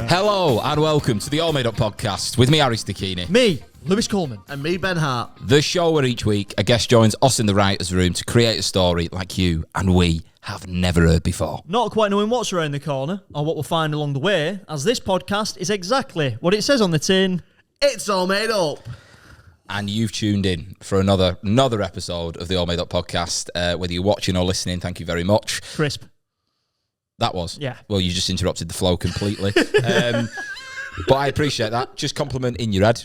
Hello and welcome to the All Made Up podcast with me, Harry Stakini. Me, Lewis Coleman. And me, Ben Hart. The show where each week a guest joins us in the writer's room to create a story like you and we have never heard before. Not quite knowing what's around the corner or what we'll find along the way, as this podcast is exactly what it says on the tin. It's all made up. And you've tuned in for another episode of the All Made Up podcast. Whether you're watching or listening, thank you very much. Crisp. That was? Yeah. Well, you just interrupted the flow completely. But I appreciate that. Just compliment in your head.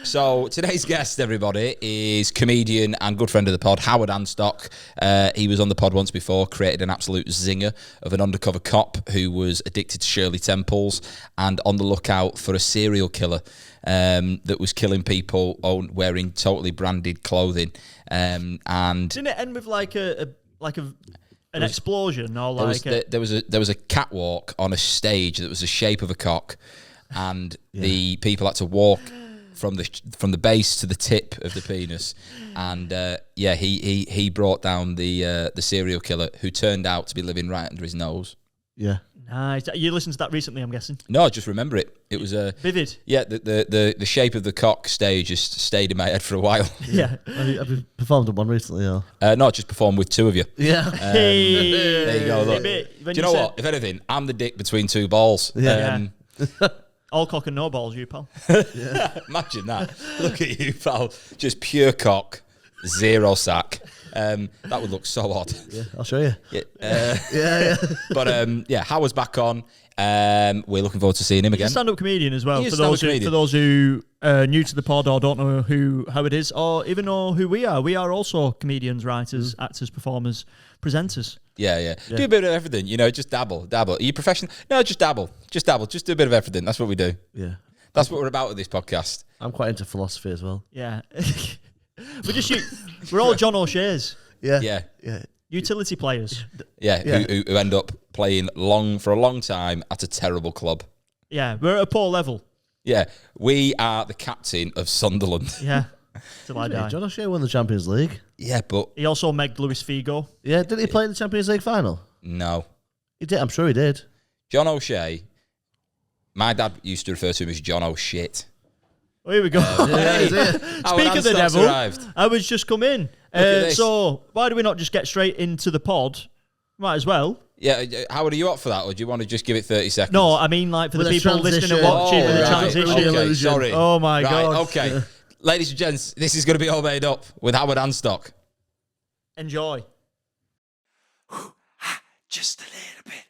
So today's guest, everybody, is comedian and good friend of the pod, Howard Anstock. He was on the pod once before, created an absolute zinger of an undercover cop who was addicted to Shirley Temples and on the lookout for a serial killer that was killing people wearing totally branded clothing. And didn't it end with an explosion or there was a catwalk on a stage that was the shape of a cock, and the people had to walk from the base to the tip of the penis, and he brought down the serial killer who turned out to be living right under his nose. Yeah. Nice. You listened to that recently, I'm guessing? No, I just remember it. It was vivid. Yeah, the shape of the cock stage just stayed in my head for a while. Yeah. Have you performed on one recently? Or? No, I just performed with two of you. Yeah. There you go. Look. Do you know what? If anything, I'm the dick between two balls. Yeah. All cock and no balls, you pal. Yeah. Imagine that. Look at you, pal. Just pure cock, zero sack. That would look so odd. Yeah, I'll show you. Yeah. But Howard's back on. We're looking forward to seeing him again. He's a stand-up comedian as well. He is For those who are new to the pod or don't know who Howard is, or even know who we are. We are also comedians, writers, actors, performers, presenters. Yeah. Do a bit of everything. Just dabble. Are you professional? No, just dabble. Just do a bit of everything. That's what we do. Yeah. That's what we're about with this podcast. I'm quite into philosophy as well. Yeah. We're all John O'Shea's. Yeah. Utility players. Yeah. Who end up playing for a long time at a terrible club. Yeah, we're at a poor level. Yeah, we are the captain of Sunderland. Yeah, till I die. John O'Shea won the Champions League. Yeah, but... He also megged Luis Figo. Yeah, didn't he play in the Champions League final? No. He did, I'm sure he did. John O'Shea, my dad used to refer to him as John O'Shit. Oh, here we go. Speak of the devil, arrived. I was just come in. So why do we not just get straight into the pod? Might as well. Yeah, Howard, are you up for that, or do you want to just give it 30 seconds? No, I mean for the people listening and watching with the transition. Okay, sorry. Oh my God. Okay. Ladies and gents, this is going to be All Made Up with Howard Anstock. Enjoy. Just a little bit.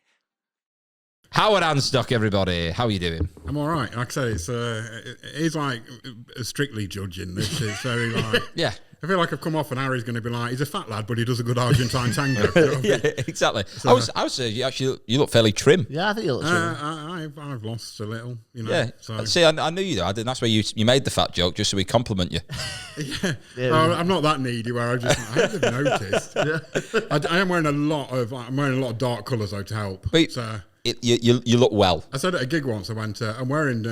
Howard Anstock, everybody. How are you doing? I'm all right. Like I said, it's like a strictly judging. This is very like... Yeah. I feel like I've come off and Harry's going to be like, he's a fat lad, but he does a good Argentine tango. You know yeah, exactly. So, I would say you look fairly trim. Yeah, I think you look trim. I've lost a little, Yeah. So. See, I knew you though. That's why you made the fat joke, just so we compliment you. Yeah. Well, I'm not that needy where I haven't noticed. I am wearing a lot of dark colours though to help. But you look well. I said at a gig once, I went, I'm wearing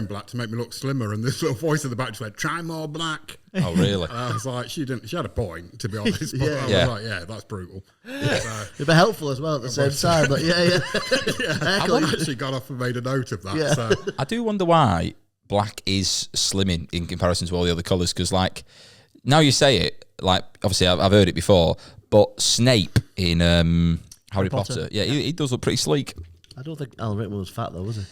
black to make me look slimmer, and this little voice in the back just went, try more black. Oh, really? And I was like, she had a point, to be honest. But I was like, yeah, that's brutal. It'd be helpful as well at the same time, but I actually got off and made a note of that. Yeah. So. I do wonder why black is slimming in comparison to all the other colours, because now you say it, obviously I've heard it before, but Snape in Harry Potter. Yeah, he does look pretty sleek. I don't think Alan Rickman was fat though, was he?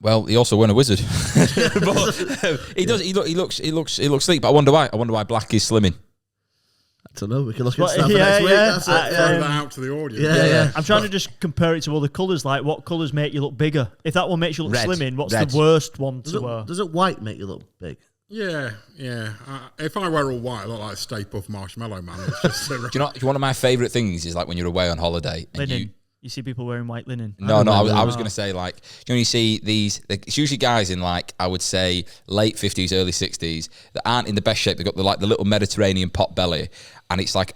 Well, he also weren't a wizard. But he does. He looks sleek. But I wonder why. I wonder why black is slimming. I don't know. We can look at stuff next week. That's throw that out to the audience. Yeah. I'm trying to just compare it to other colours. Like, what colours make you look bigger? If that one makes you look Red. slimming, what's Red. the worst one to wear? Does it white make you look big? Yeah. If I wear all white, I look like a Stay Puft Marshmallow Man. It's just Do you know one of my favourite things is when you're away on holiday and linen. You see people wearing white linen. No. I was going to say you see these. It's usually guys in I would say late 50s, early 60s that aren't in the best shape. They've got the little Mediterranean pot belly, and it's like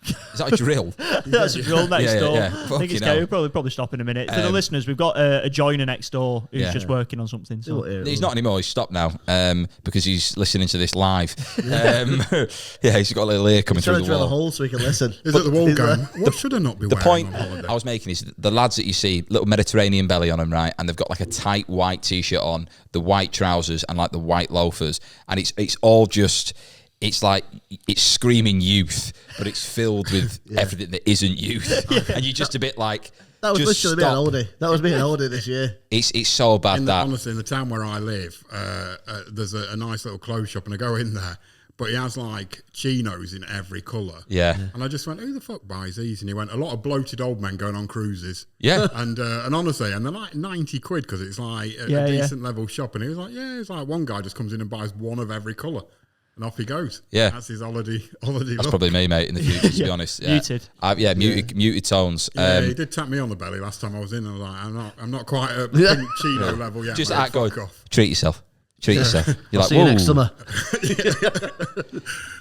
Is that a drill? That's a drill next door. Yeah. I think it's okay. We'll probably stop in a minute. For the listeners, we've got a joiner next door who's just working on something. So. He's not anymore. He's stopped now because he's listening to this live. He's got a little ear coming through the wall. He's trying to drill a hole so he can listen. Is it the wall going? What should I not be wearing? The point on holiday? I was making is the lads that you see, little Mediterranean belly on them, right? And they've got like a tight white t-shirt on, the white trousers and like the white loafers. And it's all just... It's like it's screaming youth, but it's filled with everything that isn't youth, and you're just a bit like. That was just literally me an oldie. That was me an oldie this year. It's so bad that honestly, in the town where I live, there's a nice little clothes shop, and I go in there, but he has like chinos in every colour. Yeah. And I just went, who the fuck buys these? And he went, a lot of bloated old men going on cruises. Yeah. And honestly, and they're like 90 quid because it's like a decent level shop. And he was like, it's like one guy just comes in and buys one of every colour. And off he goes. Yeah, that's his holiday. That's probably me, mate. In the future, to be honest. Yeah. Muted. Muted tones. He did tap me on the belly last time I was in. And I was like, I'm not quite at pink chino level yet. Just act good. Treat yourself. You're I'll see you next summer.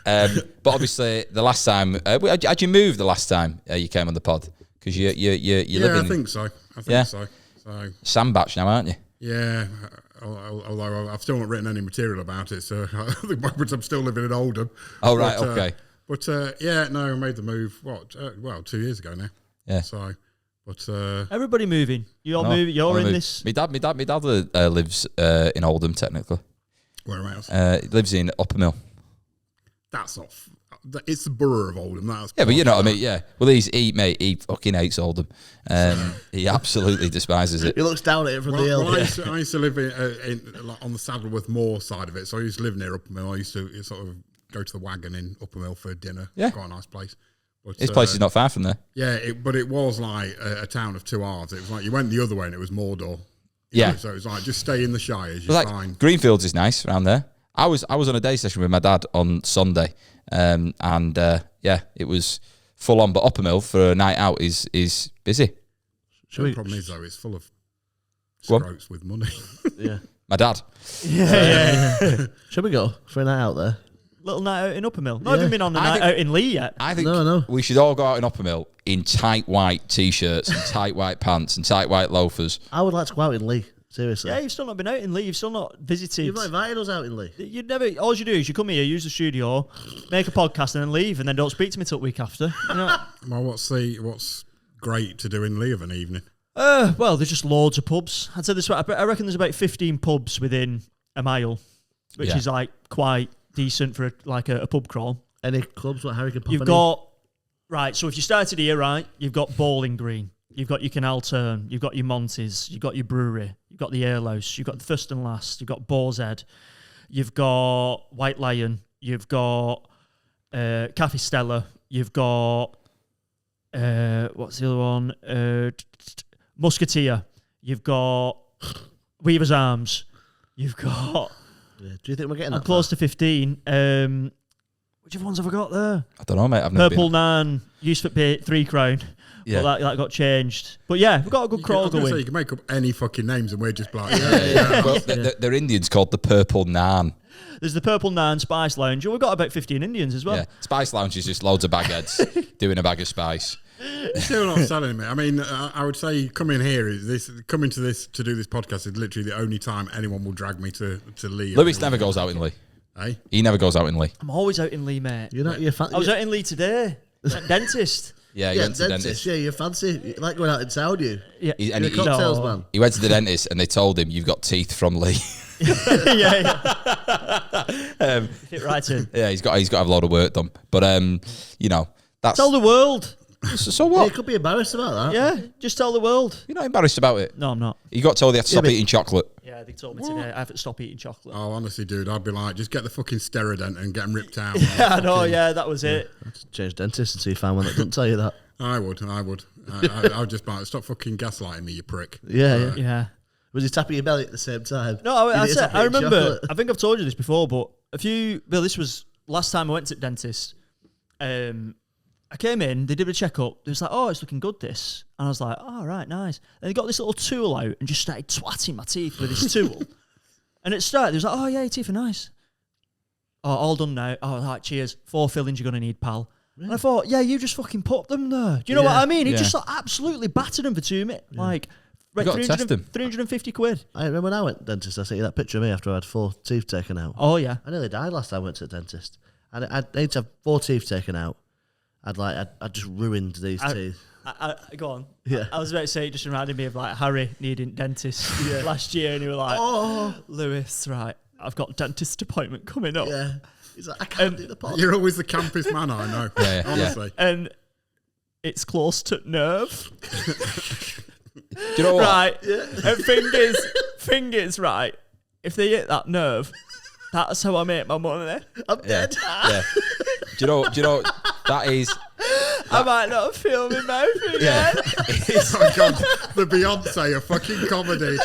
But obviously, the last time, had you moved the last time you came on the pod? Because you live in. I think so. I think so. Sandbatch now, aren't you? Yeah. Although I've still not written any material about it, so I think I'm still living in Oldham. Oh, right, okay. But I made the move, 2 years ago now. Yeah. So, but... everybody moving. You're moving. You're in this... My dad lives in Oldham, technically. Whereabouts? He lives in Uppermill. That's not... It's the borough of Oldham. But you know what I mean, yeah. Well, he fucking hates Oldham. He absolutely despises it. He looks down at it from the hill. I used to live on the Saddleworth Moor side of it, so I used to live near Uppermill. I used to sort of go to the Wagon in Uppermill for dinner. Yeah. Quite a nice place. But, His place is not far from there. Yeah, but it was like a town of two halves. It was like you went the other way and it was Mordor. So it was like, just stay in the Shires, you're fine. Greenfields is nice around there. I was on a day session with my dad on Sunday. It was full on, but Uppermill for a night out is busy. The problem is though, it's full of scroats with money. Yeah, my dad. Yeah. Should we go for a night out there? Little night out in Uppermill. Not even been on a night out in Lee yet. I think we should all go out in Uppermill in tight white t-shirts and tight white pants and tight white loafers. I would like to go out in Lee. Seriously. Yeah, you've still not been out in Lee. You've still not visited. You've not invited us out in Lee. You'd never. All you do is you come here, use the studio, make a podcast, and then leave, and then don't speak to me till the week after. You know? Well, what's great to do in Lee of an evening? Well, there's just loads of pubs. I'd say this way. I reckon there's about 15 pubs within a mile, which is like quite decent for a pub crawl. Any clubs? What Harry can pop? You've got so if you started here, right, you've got Bowling Green. You've got your Canal Turn, you've got your Monty's, you've got your brewery, you've got the Alehouse, you've got the First and Last, you've got Boar's Head, you've got White Lion, you've got Cafe Stella, you've got what's the other one? Musketeer, you've got Weaver's Arms, you've got. Yeah. Do you think we're getting? I'm close to 15. Which other ones have I got there? I don't know, mate. I've never Purple been. Nan used to pay £3. Yeah. But that got changed. But yeah, we've got a good crawl going. You can make up any fucking names and we're just like, Well, they're Indians called the Purple Nan. There's the Purple Nan Spice Lounge. We've got about 15 Indians as well. Yeah. Spice Lounge is just loads of bagheads doing a bag of spice. Still not selling me. I mean, I would say coming to this to do this podcast is literally the only time anyone will drag me to Lee. Lewis never goes out in Lee. Hey? He never goes out in Lee. I'm always out in Lee, mate. You're not your fan. I was out in Lee today. Dentist. Yeah, he went to the dentist. Yeah, you're fancy. You like going out in Saudi. Yeah. You're a cocktails man. He went to the dentist and they told him, you've got teeth from Lee. Yeah. Fit right in. Yeah, he's got to have a lot of work done. But, that's... Tell the world. So what? Yeah, you could be embarrassed about that. Yeah, just tell the world. You're not embarrassed about it? No, I'm not. You got told you have to stop eating chocolate. Yeah, they told me today I have to stop eating chocolate. Oh, honestly, dude, I'd be like, just get the fucking Steradent and get them ripped out. Yeah, I know, that was it. Change dentist until you find one that doesn't tell you that. I would. I would just be like, stop fucking gaslighting me, you prick. Yeah. Was he tapping your belly at the same time? No, I remember, I think I've told you this before, but this was last time I went to the dentist. I came in, they did a checkup. They was like, oh, it's looking good, this. And I was like, oh, right, nice. And they got this little tool out and just started twatting my teeth with this tool. And it started, they was like, oh, yeah, your teeth are nice. Oh, all done now. Oh, right, cheers. 4 fillings you're going to need, pal. And I thought, yeah, you just fucking put them there. Do you know what I mean? He just absolutely battered them for 2 minutes. Like, right, 350 quid. I remember when I went to the dentist, I sent you that picture of me after I had 4 teeth taken out. Oh, yeah. I nearly died last time I went to the dentist. And I need to have 4 teeth taken out. I'd just ruined these teeth. Go on. Yeah. I was about to say, it just reminded me of like Harry needing dentist last year, and he was like, "Oh, Lewis, right, I've got a dentist appointment coming up." Yeah. He's like, I can't do the pod. You're always the campest man I know. Honestly. And it's close to nerve. Do you know what? Right. And thing is, right, if they hit that nerve, that's how I make my money. I'm dead. Yeah. Do you know that is? I might not feel my mouth again. Oh God, the Beyonce of fucking comedy.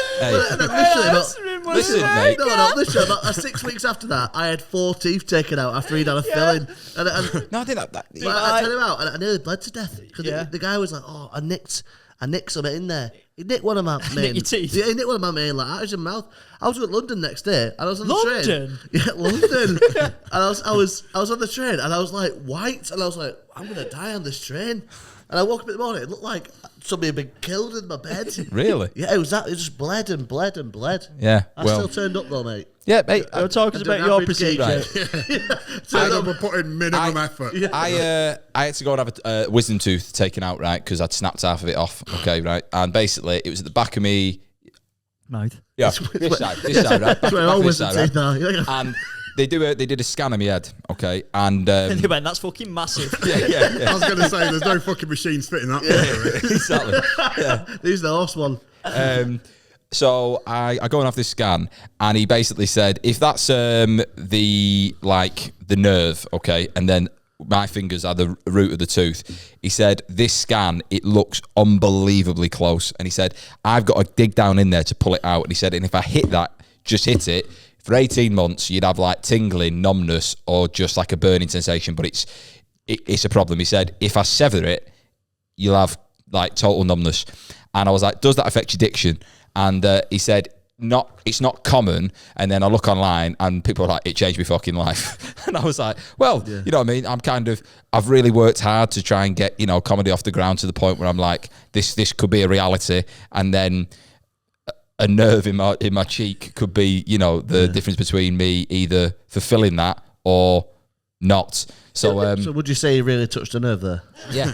Listen, mate. Listen. About 6 weeks after that, I had 4 teeth taken out after he'd had a filling. And No, I think that. I tell him out, and I nearly bled to death because the guy was like, "Oh, I nicked something in there." He nicked one of my main. Your teeth? Yeah, he nicked one of my main like out of his mouth. I was at London next day, and I was on the train. London? Yeah, London. And I was on the train, and I was like white, and I was like, I'm gonna die on this train. And I woke up in the morning, it looked like somebody had been killed in my bed. Really? Yeah, it was that. It just bled and bled and bled. Yeah. I still turned up though, mate. Yeah, mate. We're talking about your procedure. We're putting minimum effort. I had to go and have a wisdom tooth taken out, right? Because I'd snapped half of it off. Okay, right. And basically, it was at the back of me. Mouth. Yeah, this side, right? That's where all wisdom teeth are. And they did a scan of my head, okay, and And they went, that's fucking massive. yeah. I was going to say, there's no fucking machines fitting that. Exactly. Yeah. These are the horse one. So I go and have this scan, and he basically said, if that's the nerve, okay, and then my fingers are the root of the tooth. He said, this scan, it looks unbelievably close. And he said, I've got to dig down in there to pull it out. And he said, and if I hit it, for 18 months, you'd have like tingling, numbness, or just like a burning sensation. But it's a problem. He said, if I sever it, you'll have like total numbness. And I was like, does that affect your diction? And he said, it's not common. And then I look online and people are like, it changed my fucking life. And I was like, well, you know what I mean? I've really worked hard to try and get, comedy off the ground to the point where I'm like, this could be a reality. And then a nerve in my cheek could be, the difference between me either fulfilling that or not. So, so would you say you really touched a nerve there? Yeah.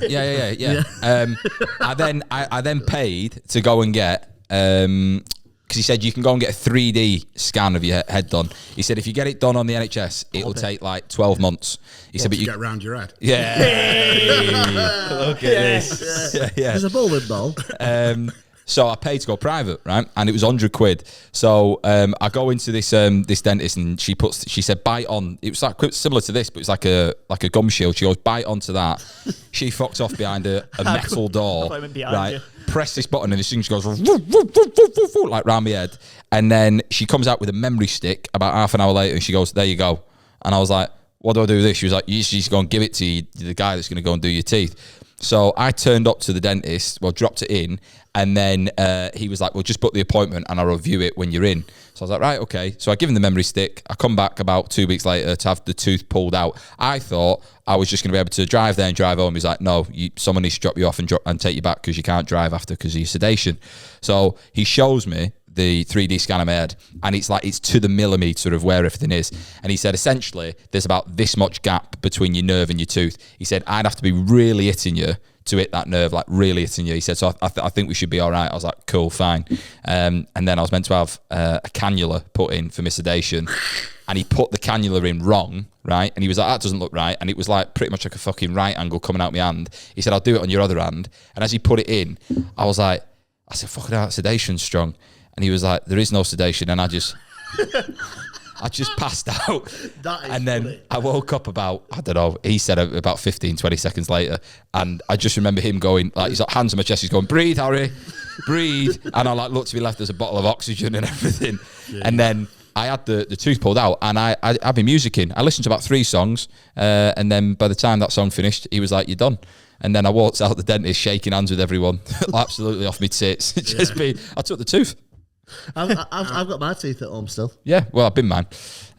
I then paid to go and get, because he said you can go and get a 3D scan of your head done. He said if you get it done on the NHS, it'll take like 12 months. He said, but you get around your head. Yeah. Look at this. Yeah. There's a bowling ball. So I paid to go private, right? And it was £100. So I go into this dentist, and she said bite on. It was like similar to this, but it's like a gum shield. She goes bite onto that. She fucked off behind a metal door, right? You. Press this button, and this thing just goes like round my head. And then she comes out with a memory stick about half an hour later, and she goes, "There you go." And I was like, "What do I do with this?" She was like, "You just go and give it to the guy that's going to go and do your teeth." So I turned up to the dentist, dropped it in, and then he was like, well, just book the appointment and I'll review it when you're in. So I was like, right, okay. So I give him the memory stick. I come back about 2 weeks later to have the tooth pulled out. I thought I was just going to be able to drive there and drive home. He's like, no, someone needs to drop you off and take you back because you can't drive after because of your sedation. So he shows me the 3D scan of my head, and it's to the millimetre of where everything is. And he said, essentially, there's about this much gap between your nerve and your tooth. He said, I'd have to be really hitting you to hit that nerve, like really hitting you. He said, so I think we should be all right. I was like, cool, fine. And then I was meant to have a cannula put in for my sedation, and he put the cannula in wrong, right? And he was like, that doesn't look right. And it was like pretty much like a fucking right angle coming out my hand. He said, I'll do it on your other hand. And as he put it in, I said, fucking hell, sedation's strong. And he was like, there is no sedation. And I just passed out. And then funny. I woke up about, I don't know, he said about 15, 20 seconds later. And I just remember him going, like, he's got hands on my chest. He's going, breathe, Harry, breathe. And I looked to my left, there's a bottle of oxygen and everything. Yeah. And then I had the tooth pulled out, and I had my music in. I listened to about 3 songs. And then by the time that song finished, he was like, you're done. And then I walked out the dentist shaking hands with everyone. Absolutely off my tits. I took the tooth. I've got my teeth at home still. Yeah, well, I've been mine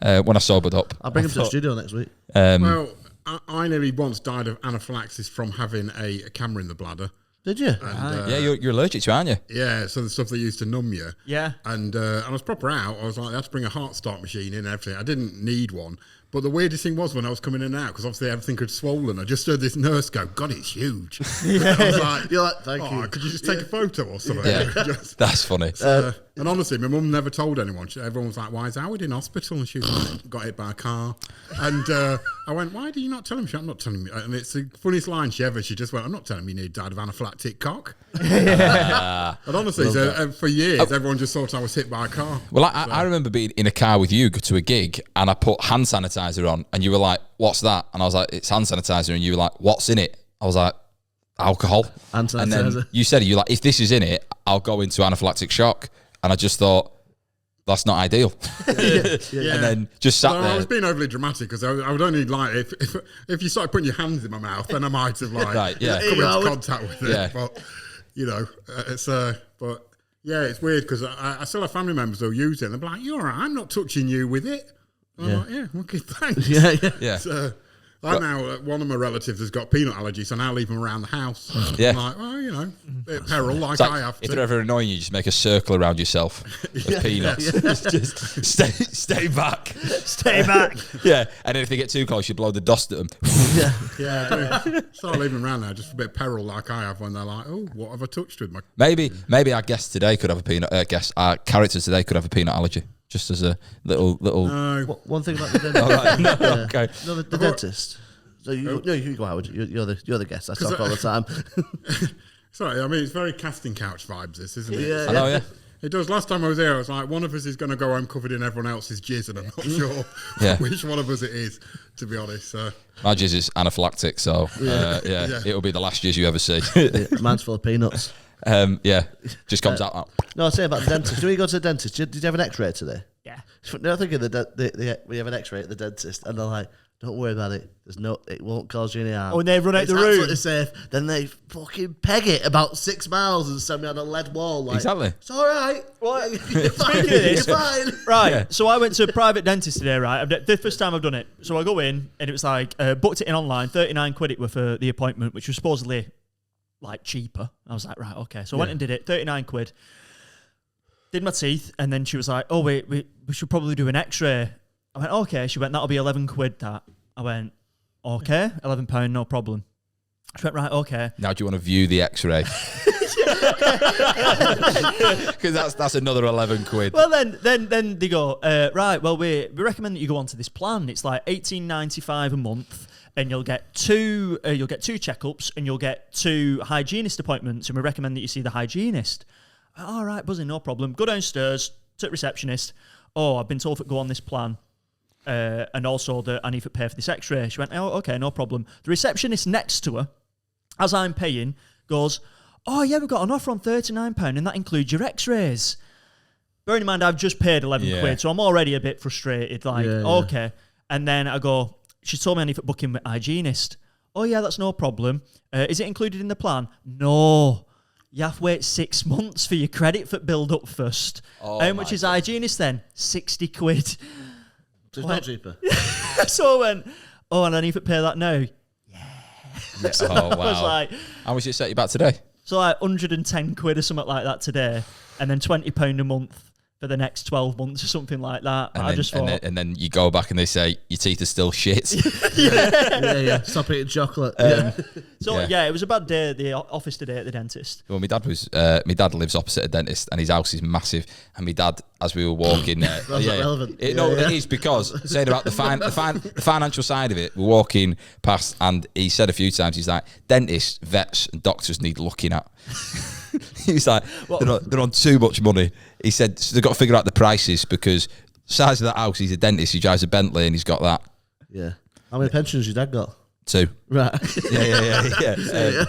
when I sobered up. I'll bring them to the studio next week. Well, I nearly once died of anaphylaxis from having a camera in the bladder. Did you? And, yeah, you're allergic to, aren't you? Yeah, so the stuff they used to numb you. Yeah. And I was proper out. I was like, I had to bring a heart start machine in and everything. I didn't need one. But the weirdest thing was when I was coming in and out, because obviously everything had swollen, I just heard this nurse go, God, it's huge. I was like, You're like, thank you. Could you just take a photo or something? Yeah, that's funny. And honestly, my mum never told anyone. Everyone was like, why is Howard in hospital? And she was like, got hit by a car. And I went, why do you not tell him? She went, I'm not telling you. And it's the funniest line she ever, she just went, I'm not telling him you died of anaphylactic cock. And honestly, for years, everyone just thought I was hit by a car. Well, I remember being in a car with you to a gig, and I put hand sanitizer on, and you were like, what's that? And I was like, it's hand sanitizer. And you were like, what's in it? I was like, alcohol. Hand sanitizer. And then you said, you're like, if this is in it, I'll go into anaphylactic shock. And I just thought, that's not ideal. Yeah. And then just sat there. I was being overly dramatic because I would only like if you started putting your hands in my mouth, then I might have like Right, yeah. come into contact with it. Yeah. But you know, but yeah, it's weird because I still have family members who use it. And they're like, "You're all right. I'm not touching you with it." And I'm like, "Yeah, okay, thanks." Yeah. So, now one of my relatives has got peanut allergy, so now I leave him around the house. Yeah. I'm like, well, you know, bit of peril, like It's like, I have if to. they're ever annoying you, just make a circle around yourself of peanuts. Just stay back. Stay back. Yeah, and then if they get too close, you blow the dust at them. Yeah, I do. Start leaving them around now, just a bit of peril, like I have when they're like, "Oh, what have I touched with my?" Maybe our guest today could have a peanut. Our character today could have a peanut allergy, just as a little. One thing about the dentist. All right, no, okay. No, the dentist. So you go, Howard. You're the guest. I talk all the time. Sorry, I mean it's very casting couch vibes. This isn't it? Yeah. I know, yeah. It does. Last time I was here, I was like, one of us is going to go home covered in everyone else's jizz, and I'm not sure which one of us it is, to be honest. My jizz is anaphylactic, so it'll be the last jizz you ever see. Mine's full of peanuts. Just comes out. No, I was saying about the dentist. Do we go to the dentist? Did you have an X-ray today? Yeah. No, I think we have an X-ray at the dentist, and they're like, "Don't worry about it. It won't cause you any harm." Oh, and they run out it's the room. Absolutely safe. Then they fucking peg it about 6 miles and send me on a lead wall. Like, Exactly. It's all right. What? You're fine. Speaking of this, You're fine. Right, Yeah. so I went to a private dentist today, right? The first time I've done it. So I go in, and it was like, booked it in online, 39 quid it were for the appointment, which was supposedly, like, cheaper. I was like, right, okay. So I went and did it, 39 quid. Did my teeth, and then she was like, oh, wait, we should probably do an X-ray. I went, okay. She went, that'll be 11 quid, that. I went, okay, £11, no problem. She went, right, okay. Now, do you want to view the X-ray? Because that's another 11 quid. Well, then they go, right, well, we recommend that you go onto this plan. It's like $18.95 a month, and you'll get two checkups, and you'll get 2 hygienist appointments, and we recommend that you see the hygienist. All right, buzzing, no problem. Go downstairs to the receptionist. Oh, I've been told to go on this plan. And also that I need to pay for this X-ray. She went, oh, okay, no problem. The receptionist next to her, as I'm paying, goes, oh, yeah, we've got an offer on £39, and that includes your X-rays. Bearing in mind, I've just paid 11 quid, so I'm already a bit frustrated. Like, okay. And then I go, she told me I need to book in with hygienist. Oh, yeah, that's no problem. Is it included in the plan? No. You have to wait 6 months for your credit for build up first. Oh, how much is hygienist then? 60 quid. So it's not cheaper. So I went, oh, and I need to pay that now. Yeah. Oh, wow. I was like, how much did it set you back today? so like 110 quid or something like that today, and then £20 a month for the next 12 months or something like that. And I then, just thought, and then you go back and they say your teeth are still shit. yeah. Stop eating chocolate. it was a bad day at the office today at the dentist. Well, my dad lives opposite a dentist, and his house is massive. And my dad, as we were walking, That's not relevant. It is, because saying about the financial side of it, we're walking past, and he said a few times, he's like, dentists, vets, and doctors need looking at. He's like, they're on too much money. He said, so they've got to figure out the prices, because size of that house, he's a dentist, he drives a Bentley, and he's got that. Yeah. How many pensions your dad got? 2. Right. Yeah.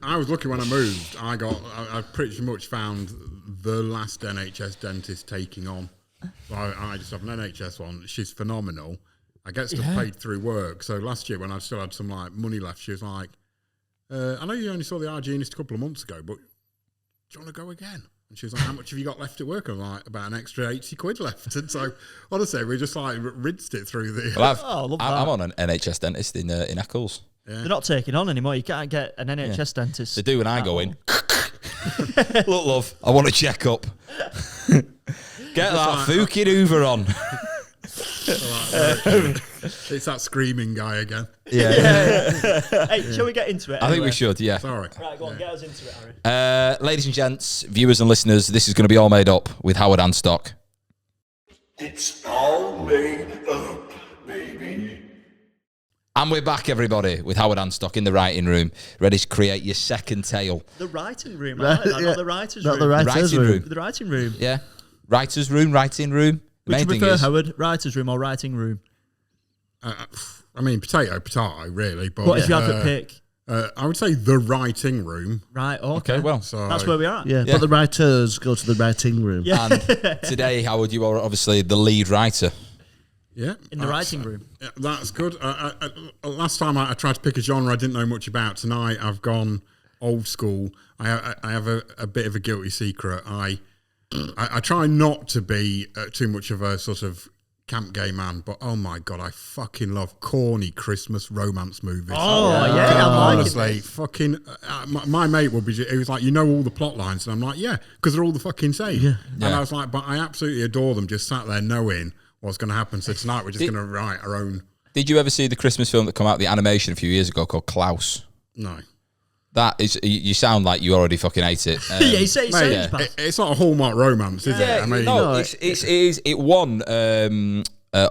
I was lucky when I moved. I pretty much found the last NHS dentist taking on. So I just have an NHS one. She's phenomenal. I get stuff paid through work. So last year when I still had some like money left, she was like, I know you only saw the hygienist a couple of months ago, but do you want to go again? And she was like, how much have you got left at work? I'm like, about an extra 80 quid left. And so, honestly, we just like rinsed it through the... Well, I'm on an NHS dentist in Eccles. Yeah. They're not taking on anymore. You can't get an NHS dentist. They do when I go in. Look, love, I want to check up. Get that Fukin Hoover on. It's that screaming guy again. Yeah. Hey, shall we get into it? I think we should, yeah. Sorry. Right, go on, get us into it, Harry. Ladies and gents, viewers and listeners, this is going to be all made up with Howard Anstock. It's all made up, baby. And we're back, everybody, with Howard Anstock in the writing room, ready to create your second tale. The writing room, I like that, not the writer's Not room. the writer's room. The writing room. Yeah. Writer's room, writing room. The Would you main thing prefer, is, Howard, writer's room or writing room? I mean, potato, really. But What if you had to pick? I would say the writing room. Right, okay. okay, well, So That's where we are. Yeah, but the writers go to the writing room. Yeah. and today, Howard, you are obviously the lead writer. Yeah. In the writing room. Yeah, that's good. Last time I tried to pick a genre I didn't know much about. Tonight I've gone old school. I have a bit of a guilty secret. I try not to be too much of a sort of camp gay man, but oh my god, I fucking love corny Christmas romance movies. Oh, yeah, I'm liking honestly, fucking. My mate would be. He was like, you know all the plot lines, and I'm like, yeah, because they're all the fucking same. Yeah. And I was like, but I absolutely adore them. Just sat there knowing what's going to happen. So tonight we're just going to write our own. Did you ever see the Christmas film that came out, the animation a few years ago called Klaus? No. That is, you sound like you already fucking hate it. Yeah, he says It's not a Hallmark romance, is it? I mean, no, it won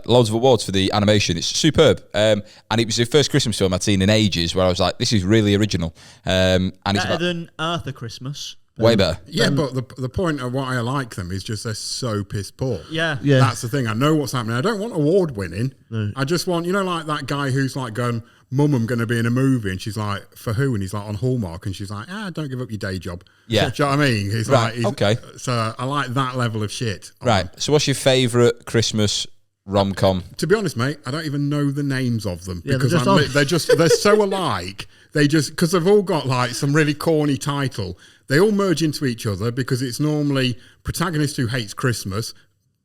loads of awards for the animation. It's superb, and it was the first Christmas film I'd seen in ages. Where I was like, "This is really original." And it's better than Arthur Christmas. way better. Yeah, but the point of why I like them is just they're so piss poor. Yeah. That's the thing. I know what's happening. I don't want award winning. No. I just want, like that guy who's like going, Mum, I'm going to be in a movie. And she's like, for who? And he's like, on Hallmark. And she's like, don't give up your day job. Yeah. Do you know what I mean? He's right. like, okay. So I like that level of shit. Right. So what's your favourite Christmas rom-com? To be honest, mate, I don't even know the names of them Yeah, because they're so alike. Because they've all got like some really corny title. They all merge into each other because it's normally protagonist who hates Christmas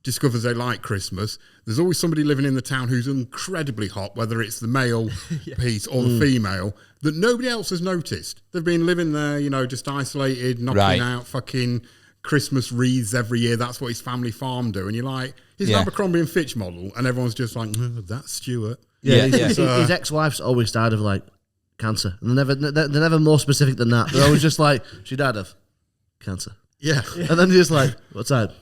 discovers they like Christmas. There's always somebody living in the town who's incredibly hot, whether it's the male piece or the female, that nobody else has noticed. They've been living there, just isolated, knocking out fucking Christmas wreaths every year. That's what his family farm do. And you're like, he's an Abercrombie and Fitch model, and everyone's just like, that's Stuart. His ex-wife's always died of like cancer, and they're never more specific than that. They're always just like, she died of cancer. Yeah. And then you're just like, what's that?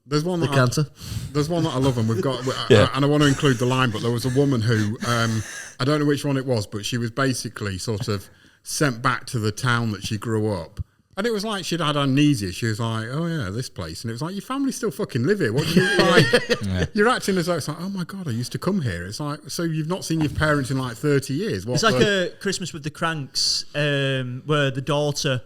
There's one cancer. There's one that I love, and we've got, and I want to include the line. But there was a woman who, I don't know which one it was, but she was basically sort of sent back to the town that she grew up, and it was like she'd had amnesia. She was like, "Oh yeah, this place," and it was like, "Your family still fucking live here. What do you like?" You're acting as though it's like, "Oh my god, I used to come here." It's like, so you've not seen your parents in like 30 years. It's like a Christmas with the Cranks, where the daughter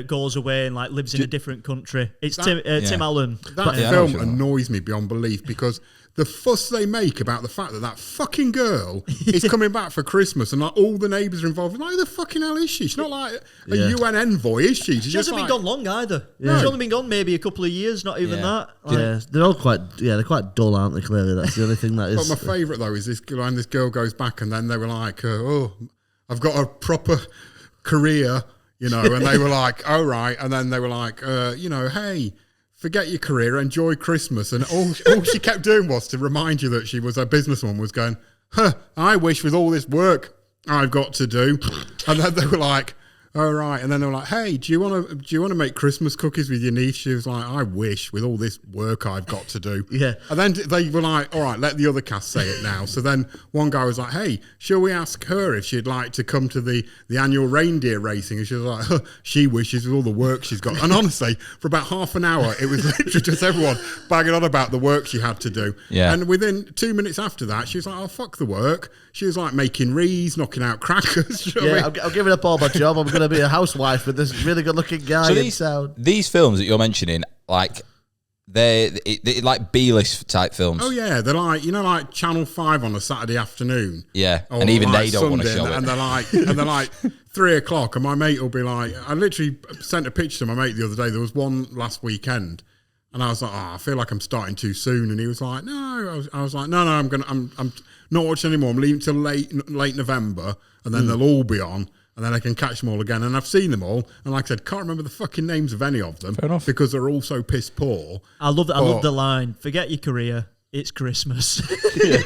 goes away and like lives in a different country. It's Tim Allen. That film annoys me beyond belief because the fuss they make about the fact that fucking girl is coming back for Christmas and like all the neighbours are involved. Like, who the fucking hell is she? She's not like a UN envoy, is she? She hasn't been gone long either. Yeah. She's only been gone maybe a couple of years, not even that. They're all they're quite dull, aren't they? Clearly, that's the only thing that is. But my favourite though is this when this girl goes back and then they were like, I've got a proper career. And they were like, oh, right. And then they were like, hey, forget your career, enjoy Christmas. And all she kept doing was to remind you that she was a businesswoman, was going, I wish with all this work I've got to do. And then they were like, oh, right. And then they were like, hey, do you want to make Christmas cookies with your niece? She was like, I wish with all this work I've got to do. Yeah. And then they were like, all right, let the other cast say it now. So then one guy was like, hey, shall we ask her if she'd like to come to the annual reindeer racing? And she was like, she wishes with all the work she's got. And honestly, for about half an hour, it was literally just everyone banging on about the work she had to do. Yeah. And within 2 minutes after that, she was like, oh, fuck the work. She was like making wreaths, knocking out crackers. I'm giving up all my job. I'm going to be a housewife with this really good-looking guy. So these films that you're mentioning, like they're like B-list type films. Oh yeah, they're like like Channel 5 on a Saturday afternoon. Yeah, and even like they don't want to Sunday, show it. And they're like 3 o'clock, and my mate will be like, I literally sent a picture to my mate the other day. There was one last weekend, and I was like, I feel like I'm starting too soon. And he was like, no. I was like, no, I'm not watching anymore. I'm leaving till late November, and then they'll all be on. And then I can catch them all again. And I've seen them all. And like I said, can't remember the fucking names of any of them. Fair enough. Because they're all so piss poor. I love the line, forget your career, it's Christmas. They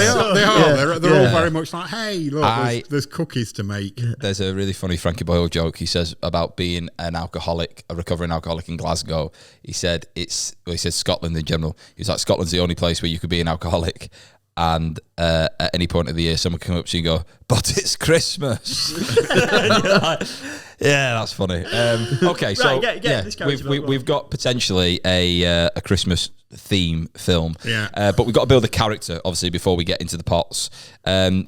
are. They're all very much like, hey, look, there's cookies to make. There's a really funny Frankie Boyle joke he says about being an alcoholic, a recovering alcoholic in Glasgow. He said Scotland in general. He was like, Scotland's the only place where you could be an alcoholic. And at any point of the year, someone can come up to you and go, but it's Christmas. Yeah, that's funny. Okay, so we've got potentially a Christmas theme film. Yeah. But we've got to build a character, obviously, before we get into the pots.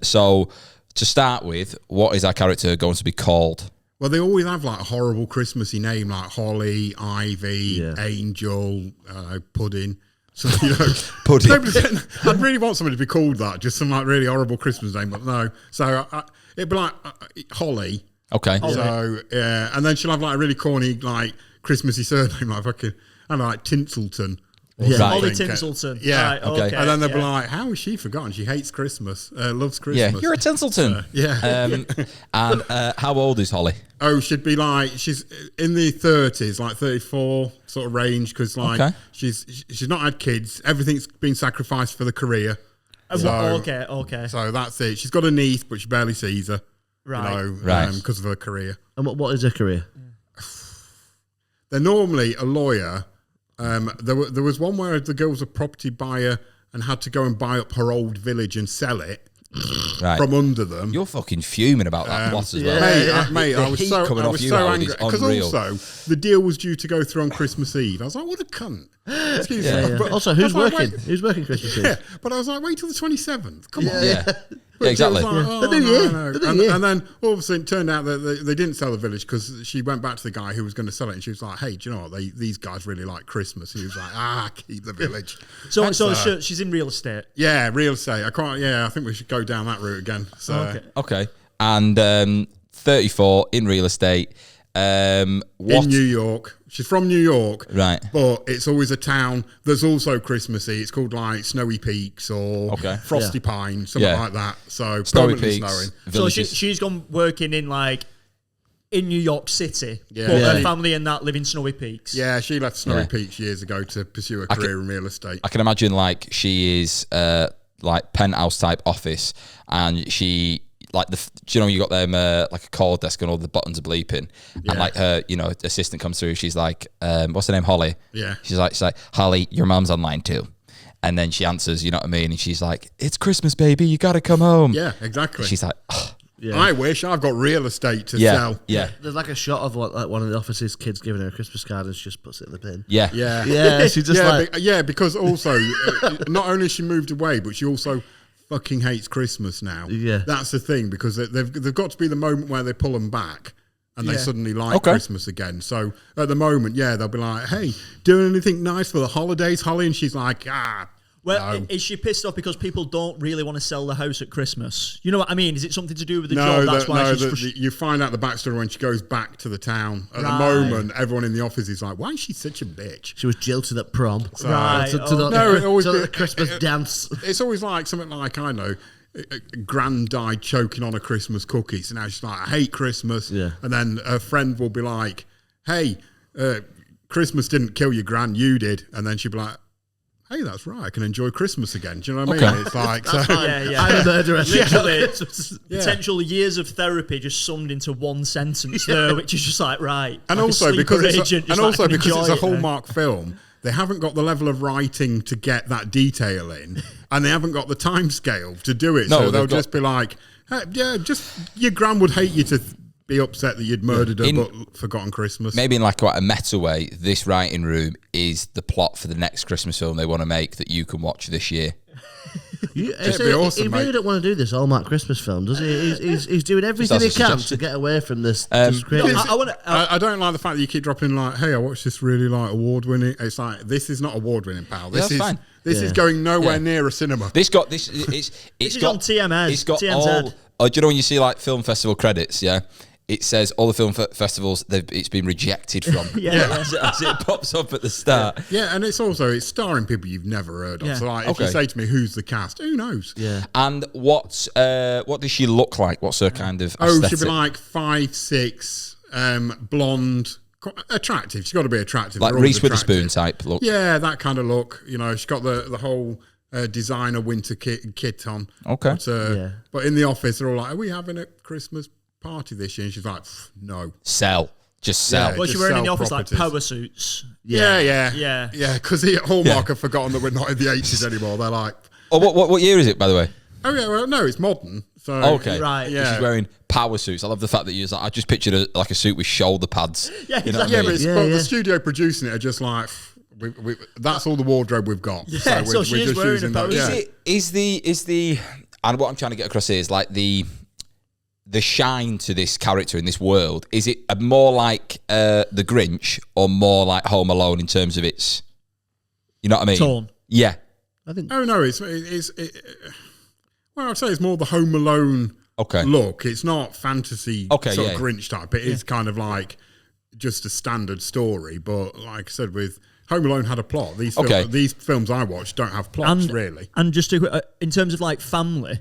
So to start with, what is our character going to be called? Well, they always have like a horrible Christmassy name, like Holly, Ivy, Angel, Pudding. So, Pudding. I'd really want somebody to be called that, just some like really horrible Christmas name, but no. So it'd be like Holly. Okay. So and then she'll have like a really corny like Christmassy surname, like fucking, I don't know, like Tinselton. Holly Tinselton. Yeah. Right, okay. And then they'll be like, how has she forgotten? She hates Christmas, loves Christmas. Yeah, you're a Tinselton. And how old is Holly? Oh, she'd be like, she's in the 30s, like 34 sort of range, because like she's not had kids. Everything's been sacrificed for the career. Okay. So that's it. She's got a niece, but she barely sees her. Right. Because of her career. And what is her career? They're normally a lawyer. There was one where the girl was a property buyer and had to go and buy up her old village and sell it from under them. You're fucking fuming about that plot as well. Mate, I was so angry because unreal. also the deal was due to go through on Christmas Eve. I was like, what a cunt. Excuse me. But also, who's working? Who's working Christmas Eve? Yeah, but I was like, wait till the 27th. Come on. Yeah, exactly. Like, The new year. And then all of a sudden it turned out that they didn't sell the village because she went back to the guy who was going to sell it and she was like, hey, do you know what? These guys really like Christmas. And he was like, keep the village. So she's in real estate. Yeah, real estate. I think we should go down that route again. So. Okay. And 34 in real estate. In New York. She's from New York. Right. But it's always a town that's also Christmassy. It's called like Snowy Peaks or Frosty Pine, something like that. So Snowy permanently Peaks, snowing. villages. So she's gone working in New York City. Yeah. But her family and that live in Snowy Peaks. Yeah, she left Snowy Peaks years ago to pursue a career in real estate. I can imagine like she is like penthouse type office and she... Like you got them like a call desk and all the buttons are bleeping, and like her, assistant comes through. She's like, "What's her name? Holly." Yeah. She's like, "Holly, your mom's online too," and then she answers. You know what I mean? And she's like, "It's Christmas, baby. You got to come home." Yeah, exactly. And she's like, oh. I wish I've got real estate to sell. Yeah. There's like a shot of like one of the office's kids giving her a Christmas card and she just puts it in the bin. Yeah. She just because also not only she moved away, but she also fucking hates Christmas now. Yeah, that's the thing, because they've got to be the moment where they pull them back and they suddenly like Christmas again. So at the moment, they'll be like, "Hey, doing anything nice for the holidays, Holly?" And she's like, no. Is she pissed off because people don't really want to sell the house at Christmas? You know what I mean? Is it something to do with the job? That's why you find out the backstory when she goes back to the town. At the moment, everyone in the office is like, "Why is she such a bitch?" She was jilted at prom. So, the Christmas dance. It's always like something like, I know, a grand died choking on a Christmas cookie. So now she's like, "I hate Christmas." Yeah. And then her friend will be like, "Hey, Christmas didn't kill your gran, you did." And then she'll be like, "Hey, that's right. I can enjoy Christmas again." Do you know what I mean? It's like, I'm a murderer. Literally, potential years of therapy just summed into one sentence there, which is just like, right. And like also because it's a Hallmark Hallmark film, they haven't got the level of writing to get that detail in, and they haven't got the time scale to do it. So they'll just be like, "Hey, just your gran would hate you to be upset that you'd murdered her but forgotten Christmas." Maybe in like quite a meta way, this writing room is the plot for the next Christmas film they want to make that you can watch this year. He really don't want to do this Hallmark Christmas film, does he? He's doing everything he can to get away from this. I don't like the fact that you keep dropping like, "Hey, I watched this really like award-winning." It's like, this is not award-winning, pal. This is fine. This is going nowhere near a cinema. It's on TMZ. It's got TMZ. Oh, do you know when you see like film festival credits? Yeah, it says all the film festivals it's been rejected from. As it pops up at the start. Yeah, and it's starring people you've never heard of. Yeah. So like, if you say to me, "Who's the cast?" Who knows? Yeah. And what does she look like? What's her kind of aesthetic? She'll be like 5'6", blonde, quite attractive. She's got to be attractive. Like They're always Reese Witherspoon attractive. type look. Yeah, that kind of look. You know, she's got the whole designer winter kit on. Okay. But in the office, they're all like, "Are we having a Christmas party this year?" And she's like, "No, Sell. Just sell. Yeah. Well, Just she's wearing in the sell office properties. like power suits. Yeah. Because Hallmark have forgotten that we're not in the 80s anymore. They're like, Oh, what year is it, by the way? oh yeah, well no, it's modern. So Okay. Right. Yeah. She's wearing power suits. I love the fact that you was like, I just pictured a suit with shoulder pads. Yeah, You know what exactly. I Yeah, mean? but, but the studio producing it are just like, that's all the wardrobe we've got. Yeah, so she is wearing a those. power Yeah. Is the and what I'm trying to get across here is like the shine to this character in this world. Is it more like the Grinch or more like Home Alone in terms of its, you know what I mean? Tone. Yeah. I think. Oh no, well, I'd say it's more the Home Alone Okay. look. It's not fantasy sort of yeah. Grinch type. It is kind of like just a standard story. But like I said, with Home Alone had a plot. These films I watch don't have plots really. And just in terms of like family,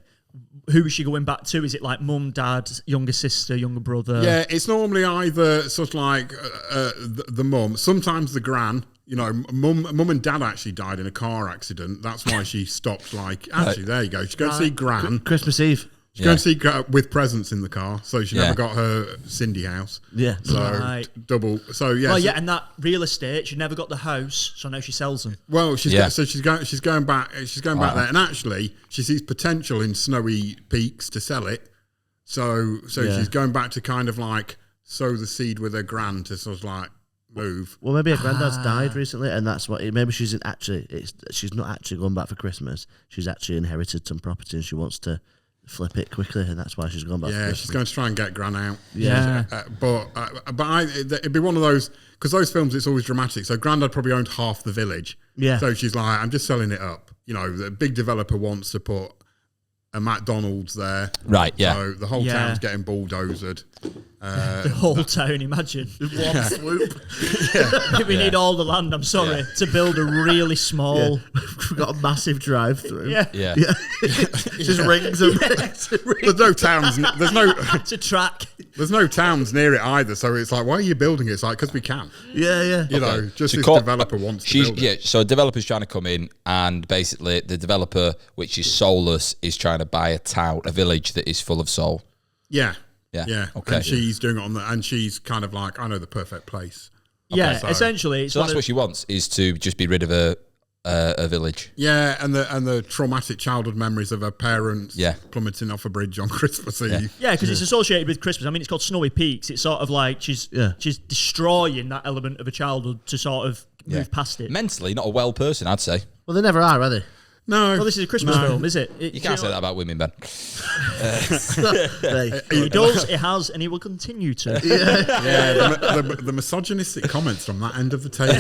who is she going back to? Is it like mum, dad, younger sister, younger brother? Yeah, it's normally either sort of like the mum, sometimes the gran. You know, mum and dad actually died in a car accident. That's why she stopped. Like, actually, there you go. She's going to see gran. Christmas Eve. She's going to see with presents in the car, so she never got her Cindy house. Yeah. So double. So yeah. Well, yeah, and that real estate, she never got the house, so now she sells them. Well, she's going back. She's going back there, and actually, she sees potential in Snowy Peaks to sell it. So she's going back to kind of like sow the seed with her gran to sort of like move. Well, maybe her granddad's died recently, and that's what. Maybe she's not actually going back for Christmas. She's actually inherited some property, and she wants to flip it quickly, and that's why she's going back. Yeah, for Christmas. she's going to try and get gran out. Yeah. It'd be one of those, because those films, it's always dramatic. So granddad probably owned half the village. Yeah. So she's like, I'm just selling it up. You know, the big developer wants to put a McDonald's there. Right, yeah. So the whole town's getting bulldozed. The whole town, imagine. One swoop. We need all the land, I'm sorry, to build a really small... We've got a massive drive-through. Yeah. Yeah. Just rings and rings. There's no towns. It's a track. There's no towns near it either. So it's like, why are you building it? It's like, because we can. Yeah. You know, just So this developer wants to build it. Yeah, so a developer's trying to come in, and basically the developer, which is soulless, is trying to buy a village that is full of soul. Yeah. Yeah. Okay. And she's doing it and she's kind of like, I know the perfect place. Yeah, so- essentially. It's So that's what she wants, is to just be rid of a village. Yeah, and the traumatic childhood memories of her parents plummeting off a bridge on Christmas Eve. Yeah, because it's associated with Christmas. I mean, it's called Snowy Peaks. It's sort of like she's destroying that element of a childhood to sort of move past it. Mentally, not a well person, I'd say. Well, they never are they? No. Well, this is a Christmas film, is it? You can't say that about women, Ben. He does, he has, and he will continue to. The misogynistic comments from that end of the table.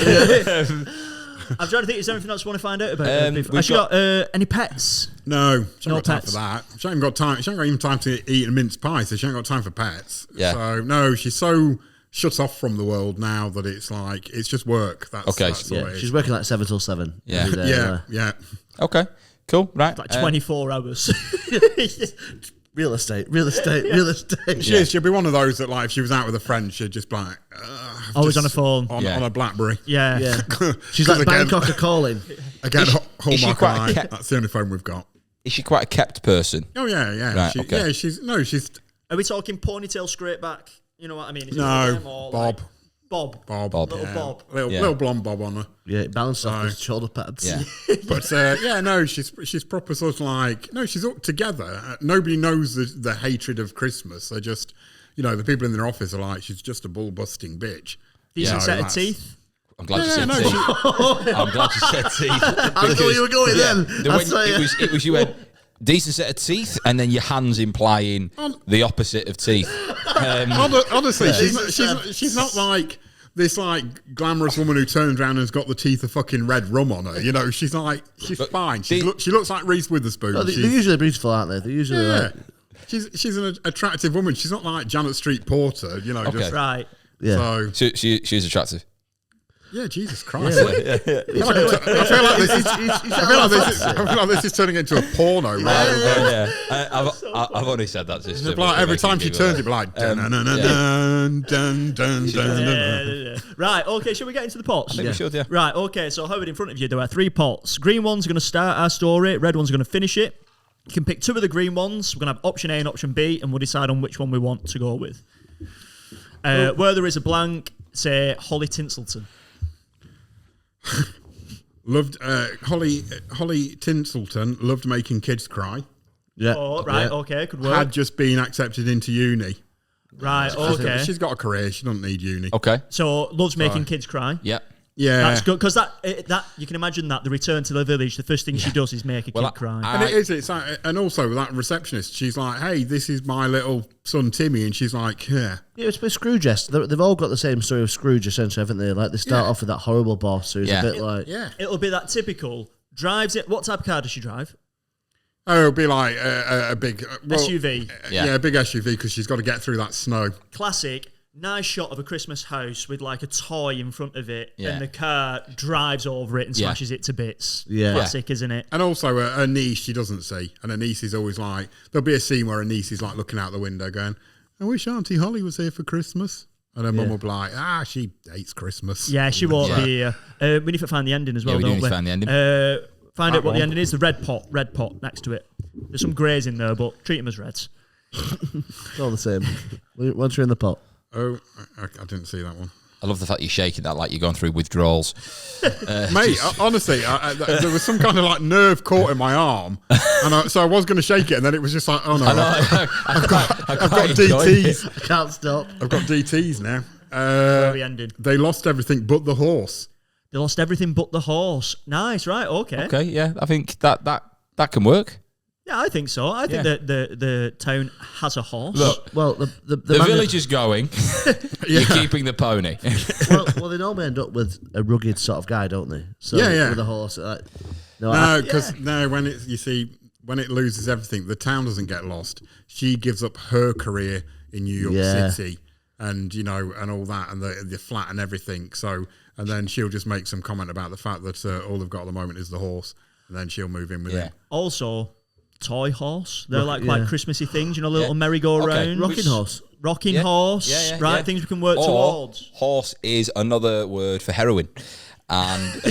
I'm trying to think, is there anything else you want to find out about her? we've Has she got any pets? No, she No ain't got time pets. for that. She ain't got time. She ain't got even time to eat a mince pie, so she ain't got time for pets. Yeah. So no, she's so shut off from the world now that it's like it's just work. That's all it is. She's working like 7 till 7. Yeah. every day, Yeah. Okay, cool, right. Like 24 hours. Real estate. She'll be one of those that, like, if she was out with a friend, she'd just be like, Always on a phone. on a BlackBerry. Yeah. Yeah. She's like Bangkok are calling. Again, Is she Hallmark quite and I, kept- that's the only phone we've got. Is she quite a kept person? Oh yeah. Right, okay. Yeah, she's Are we talking ponytail straight back? You know what I mean? Is it no like them or Bob. like- Bob. Bob. Little Yeah. Bob. Little blonde Bob on her. Yeah, it balances off with shoulder pads. Yeah. But she's proper sort of like, she's all together. Nobody knows the hatred of Christmas. They're just, the people in their office are like, she's just a bull busting bitch. Decent set of that's- teeth. I'm glad you said teeth. I'm glad you said teeth. I thought you were going then. It was you went decent set of teeth, and then your hands implying the opposite of teeth. Honestly, she's not like this like glamorous woman who turns around and has got the teeth of fucking red rum on her. She's fine. She looks like Reese Witherspoon. Well, they're usually beautiful, aren't they? They're usually like... she's an attractive woman. She's not like Janet Street Porter, you know. Okay. Just, Right. Yeah. So She's attractive. yeah, Jesus Christ. Yeah. I feel like this is turning into a porno rather than I've only said that just to like every make time it she give turns, away. it'd be like Yeah. Yeah. Right, okay, shall we get into the pots? I think we should, yeah. Right, okay, so Howard, in front of you, there are 3 pots. Green one's going to start our story, red one's going to finish it. You can pick 2 of the green ones. We're going to have option A and option B, and we'll decide on which one we want to go with. Where there is a blank, say Holly Tinselton. Loved Holly Tinselton loved making kids cry. Yeah. Oh, right, Yeah. okay, could work. Had just been accepted into uni. Right, okay. She's got a career. She doesn't need uni. Okay. So, loves making kids cry. Yeah. Yeah, That's good, because that you can imagine that the return to the village, the first thing she does is make a kid cry. And it is. It's like, and also that receptionist. She's like, "Hey, this is my little son Timmy," and she's like, "Yeah." Yeah, it's with Scrooge. They've all got the same story of Scrooge, essentially, haven't they? Like they start off with that horrible boss who's a bit like, It'll be that typical, drives it. What type of car does she drive? Oh, it'll be like a big SUV. Yeah, a big SUV because she's got to get through that snow. Classic. Nice shot of a Christmas house with like a toy in front of it, Yeah. and the car drives over it and Yeah. smashes it to bits. Yeah. Classic, isn't it? And also her niece she doesn't see, and her niece is always like, there'll be a scene where her niece is like looking out the window going, "I wish Auntie Holly was here for Christmas," and her mum will be like, she hates Christmas. Yeah, she won't be here. We need to find the ending as well, we do don't need we? to find the ending. Find out what the one. ending is. The red pot next to it. There's some greys in there, but treat them as reds. it's all the same. Once you're in the pot. Oh, I didn't see that one. I love the fact you're shaking that like you're going through withdrawals. Mate, honestly, there was some kind of like nerve caught in my arm, and so I was going to shake it, and then it was just like, oh no, I've got DTs. I can't stop. I've got DTs now. Where are we ending? They lost everything but the horse. They lost everything but the horse. Nice, right? Okay. Okay, yeah, I think that can work. Yeah, I think so. I think that the town has a horse. Look, Well, the the village is going. You're keeping the pony. well, they normally end up with a rugged sort of guy, don't they? So Yeah. with a horse. No, because when it loses everything, the town doesn't get lost. She gives up her career in New York City, and and all that, and the flat and everything. So, and then she'll just make some comment about the fact that all they've got at the moment is the horse, and then she'll move in with him. Also, toy horse. They're like quite Christmassy things, little merry-go-round. Rocking horse. Rocking horse. Yeah, right, yeah. things we can work Or towards. horse is another word for heroin. And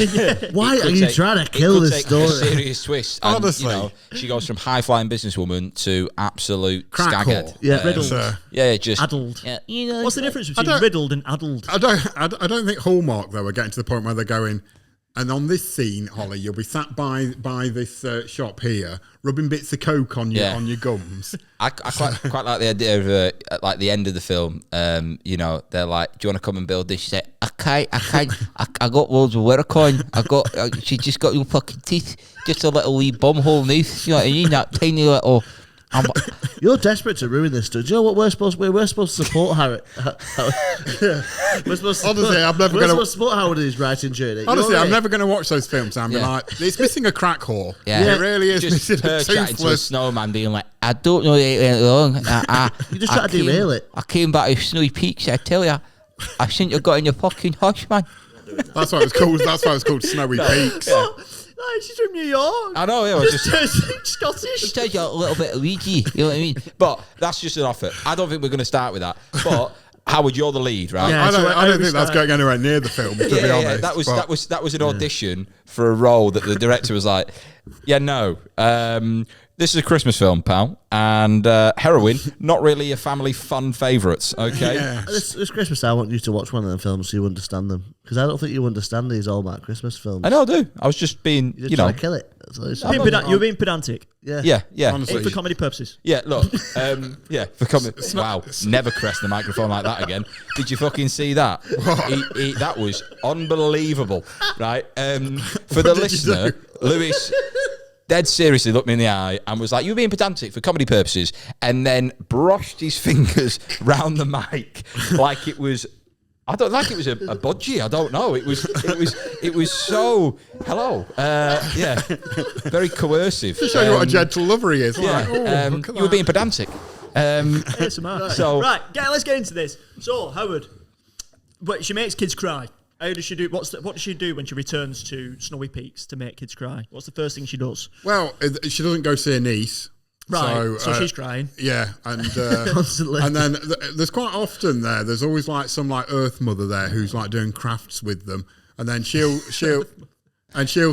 Why it are could you take- trying to it kill could this take story? A serious twist. And, Honestly. she goes from high-flying businesswoman to absolute Crack skaghead. whore. Yeah, Riddled. Just Addled. Yeah, What's the difference between don't- riddled and addled? I don't think Hallmark though are getting to the point where they're going. And on this scene, Holly, you'll be sat by this shop here, rubbing bits of coke on your gums. I quite like the idea of like the end of the film. They're like, "Do you want to come and build this?" She said, "I can't. I got loads of work on. She just got your fucking teeth, just a little wee bumhole neath. You know what I mean? That tiny little." You're desperate to ruin this stuff. Do you know what we're supposed to support Howard? We're supposed to Honestly, I'm never we're gonna- supposed to support Howard in his writing journey. Honestly, You're I'm right. never going to watch those films. I'm Yeah. like, it's missing a crack whore. Yeah. It really is Just missing her a chatting to a toothless. snowman, being like, "I don't know it went wrong. You just try to derail it. I came back to Snowy Peaks. I tell you, I shouldn't have got in your fucking hush, man." That's why it was called. That's why it was called Snowy Peaks. Like, she's from New York. I know. Yeah, I was just. Scottish. Take you a little bit of Ouija, you know what I mean? But that's just an offer. I don't think we're going to start with that. But Howard, you're the lead, right? Yeah. I don't, so I don't we think that's start- going anywhere near the film. To be honest, That was an audition for a role that the director was like, "Yeah, no, this is a Christmas film, pal, and heroin, not really a family fun favourites." Okay. Yeah. This Christmas, I want you to watch one of them films so you understand them. Because I don't think you understand these Hallmark Christmas films. I know, I do. I was just being, You just try to kill it. That's all it's You're being pedantic. yeah. Yeah. Honestly. For comedy purposes. Yeah, look, for coming. Wow, never caress the microphone like that again. Did you fucking see that? That was unbelievable, right? For the did you listener, Lewis dead seriously looked me in the eye and was like, "You're being pedantic for comedy purposes," and then brushed his fingers round the mic like it was I don't like it was a budgie. I don't know. It was so hello. Yeah, very coercive. To show you what a gentle lover he is. Yeah, Like, look at you were that. being pedantic. ASMR. So Right, let's get into this. So, Howard, but she makes kids cry. How does she do? What does she do when she returns to Snowy Peaks to make kids cry? What's the first thing she does? Well, she doesn't go see her niece. Right, so she's crying. Yeah, and Constantly. and then there's quite often there's always like some like Earth Mother there who's like doing crafts with them, and then she'll sort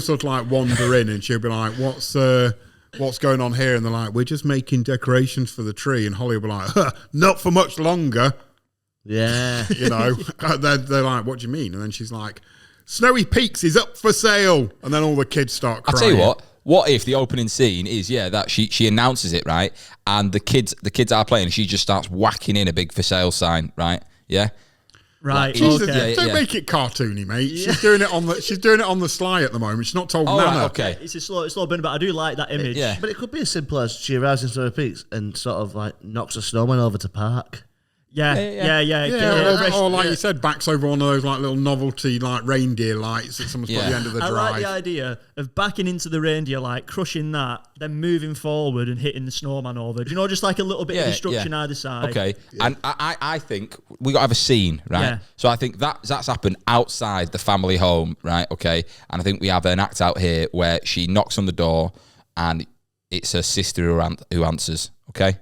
of like wander in and she'll be like, what's going on here? And they're like, we're just making decorations for the tree, and Holly will be like, huh, not for much longer. Yeah. You know, they're like, what do you mean? And then she's like, Snowy Peaks is up for sale, and then all the kids start crying. I'll tell you what if the opening scene is that she announces it, right, and the kids are playing and she just starts whacking in a big for sale sign, right? Yeah. Right. Jesus, Okay. don't make it cartoony, mate. She's doing it on the sly at the moment. She's not told Oh, Nana. right, okay. It's a slow burn, but I do like that image. Yeah. But it could be as simple as she arrives in Snowy Peaks and sort of like knocks a snowman over to park. Yeah. Yeah, or like you said, backs over one of those like little novelty like reindeer lights that someone's put at the end of the I drive. like the idea of backing into the reindeer light, crushing that, then moving forward and hitting the snowman over. Do you know, just like a little bit of destruction either side. Okay, and I think we got to have a scene, right? Yeah. So I think that's happened outside the family home, right? Okay, and I think we have an act out here where she knocks on the door and it's her sister who answers. Okay.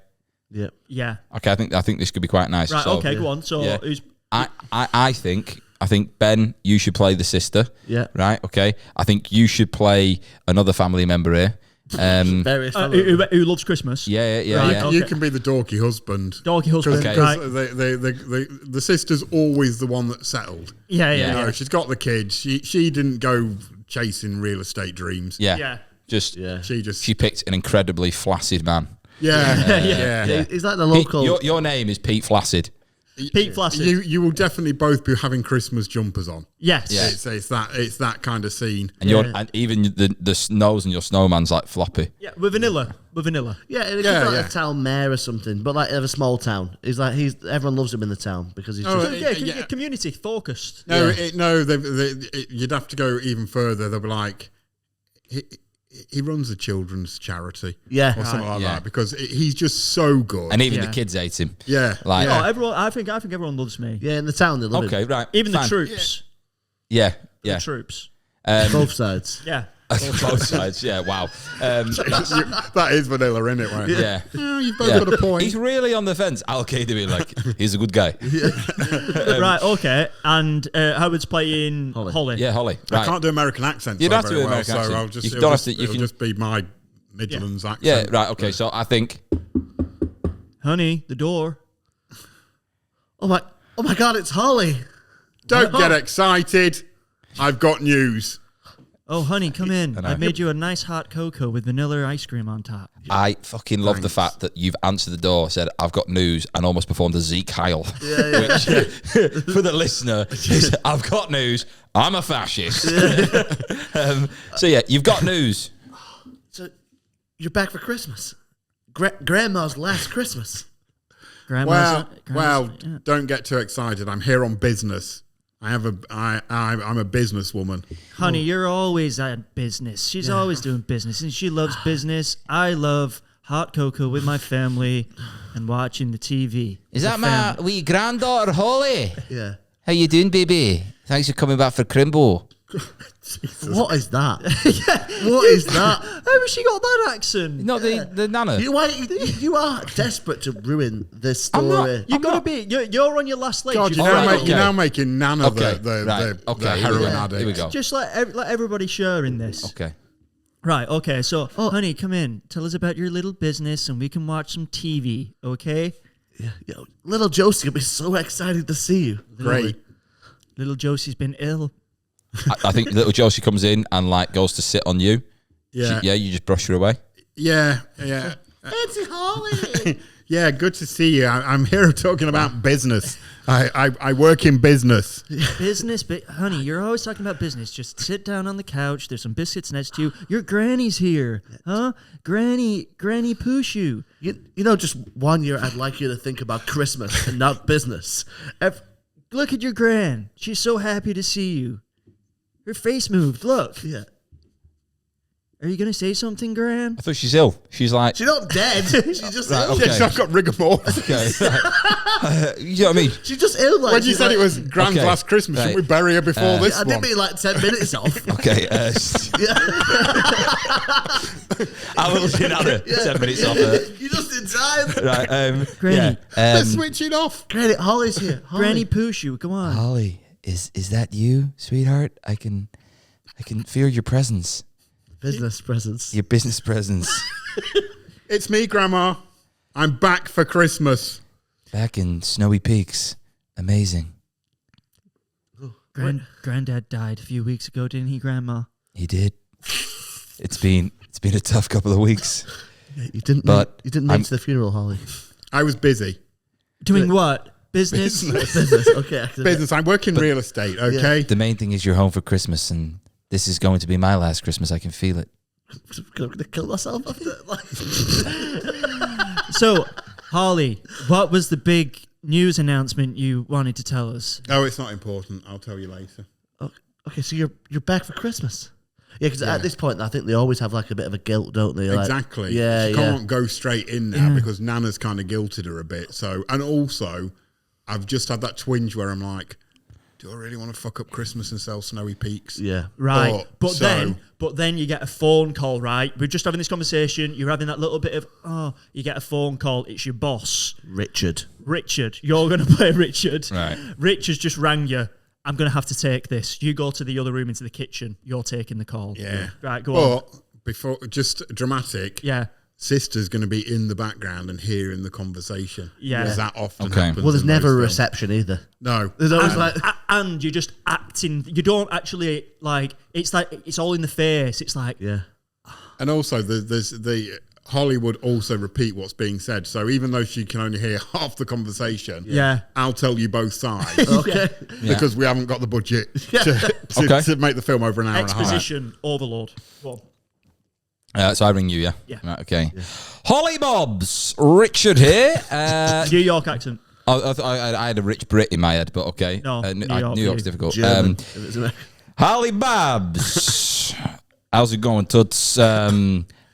Yep. Yeah. Okay, I think this could be quite nice. Right. So, Okay. Go on. So yeah. who's? I think Ben, you should play the sister. Yeah. Right. Okay. I think you should play another family member here. Various Who loves Christmas? Yeah. Right, Yeah. okay. You can be the dorky husband. Dorky husband. Okay. Right. The sister's always the one that settled. Yeah. You know, she's got the kids. She didn't go chasing real estate dreams. Yeah. Yeah. Just She picked an incredibly flaccid man. Yeah. He's like the local. Your name is Pete Flaccid. Pete Flaccid. You will definitely both be having Christmas jumpers on. Yes. Yeah. It's that kind of scene. And and even the nose and your snowman's like floppy. Yeah. With vanilla. Yeah, it could be like a town mayor or something, but like of a small town. He's like everyone loves him in the town because he's just Community focused. No, you'd have to go even further. They'll be like, he runs a children's charity, or something like that, because he's just so good. And even the kids hate him. Yeah, Like, No, everyone. I think everyone loves me. yeah, in the town they love okay, him. right. Even the fine. troops. Yeah. The troops. Both sides. Yeah. Both sides. Yeah. Wow. that is vanilla, isn't it? Right? Yeah. Oh, you've both got a point. He's really on the fence. Al Qaeda being like, he's a good guy. Right. Okay. And Howard's playing Holly. Yeah, Holly. I Right. can't do American accents. You don't have to very do American well, accent. So I'll just, You it'll don't have just, to- you it'll can- just be my Midlands accent. Yeah. Right. Okay. So I think. Honey, the door. Oh my God, it's Holly. Don't get excited. I've got news. Oh, honey, come in. I've made you a nice hot cocoa with vanilla ice cream on top. I fucking love the fact that you've answered the door, said, I've got news, and almost performed a Zeke Heil. Which, for the listener, is, I've got news, I'm a fascist. So, yeah, you've got news. So you're back for Christmas. Grandma's last Christmas. Grandma's Well, don't get too excited. I'm here on business. I'm a businesswoman. honey, you're always at business. She's always doing business, and she loves business. I love hot cocoa with my family and watching the TV. Is that my wee granddaughter, Holly? Yeah. How you doing, baby? Thanks for coming back for Crimbo. What is that? What is that? How has she got that accent? Not the nana. You are desperate to ruin this I'm not. story. You've got to be. You're on your last legs. God, You're You're now making Nana Okay, the right. heroin Here we go. addict. Here we go. Just let everybody share in this. Okay. Right. Okay. So, honey, come in. Tell us about your little business, and we can watch some TV. Okay. Yeah, little Josie will be so excited to see you. Great. Little Josie's been ill. I think little Josie comes in and like goes to sit on you. Yeah. You just brush her away. Yeah. Fancy Holly. Yeah, good to see you. I'm here talking about business. I work in business. Business, but honey, you're always talking about business. Just sit down on the couch. There's some biscuits next to you. Your granny's here, huh? Granny Pushu. You know, just 1 year I'd like you to think about Christmas and not business. Look at your gran. She's so happy to see you. Her face moved. Look. Yeah. Are you going to say something, Gran? I thought she's ill. She's like, She's not dead. She's just ill. okay. Yeah, so I've got rigor mortis. okay. You know what I mean? She's just ill. Like, When you she's said like, it was Grand's Okay. last Christmas, Right. shouldn't we bury her before this I one? didn't mean like 10 minutes off. Okay. I will sit out 10 minutes off it. You're just in time. Right. Granny. Let's switch it off. Granny, Holly's here. Holly. Granny Pushu, come on. Holly, is that you, sweetheart? I can feel your presence. Business presents. Your business presence. It's me, Grandma. I'm back for Christmas. Back in Snowy Peaks. Amazing. Granddad died a few weeks ago, didn't he, Grandma? He did. It's been a tough couple of weeks. Yeah, you didn't But make it to the funeral, Holly. I was busy. Doing what? Business? Business. Okay. Business. I work in real estate, okay? The main thing is you're home for Christmas, and this is going to be my last Christmas. I can feel it. I'm going to kill myself after. Like. So, Holly, what was the big news announcement you wanted to tell us? Oh, it's not important. I'll tell you later. Okay, so you're back for Christmas. Yeah, because at this point, I think they always have like a bit of a guilt, don't they? Like, Exactly. Yeah, She yeah. can't go straight in now because Nana's kind of guilted her a bit. So, and also, I've just had that twinge where I'm like, do I really want to fuck up Christmas and sell Snowy Peaks? Yeah. Right. But Then you get a phone call, right? We're just having this conversation. You're having that little bit of, you get a phone call. It's your boss. Richard. You're going to play Richard. Right. Richard's just rang you. I'm going to have to take this. You go to the other room into the kitchen. You're taking the call. Yeah. Right, go on. But before, just dramatic. Yeah. Sister's going to be in the background and hearing the conversation. Yeah. Because that often Okay. happens. Well, there's in never a those films. reception either. No. There's always like. And you're just acting. You don't actually, like it's all in the face. It's like, Yeah. And also, there's the Hollywood also repeat what's being said. So even though she can only hear half the conversation, Yeah. I'll tell you both sides. Okay. Because we haven't got the budget Okay. to make the film over an hour and a half. Exposition overload. Go on. So I ring you, yeah? Yeah. Right, okay. Holly Bobs, Richard here. New York accent. I had a rich Brit in my head, but okay. No, New New York York's for you. difficult. German. If it's American. Holly Bobs. How's it going, Toots?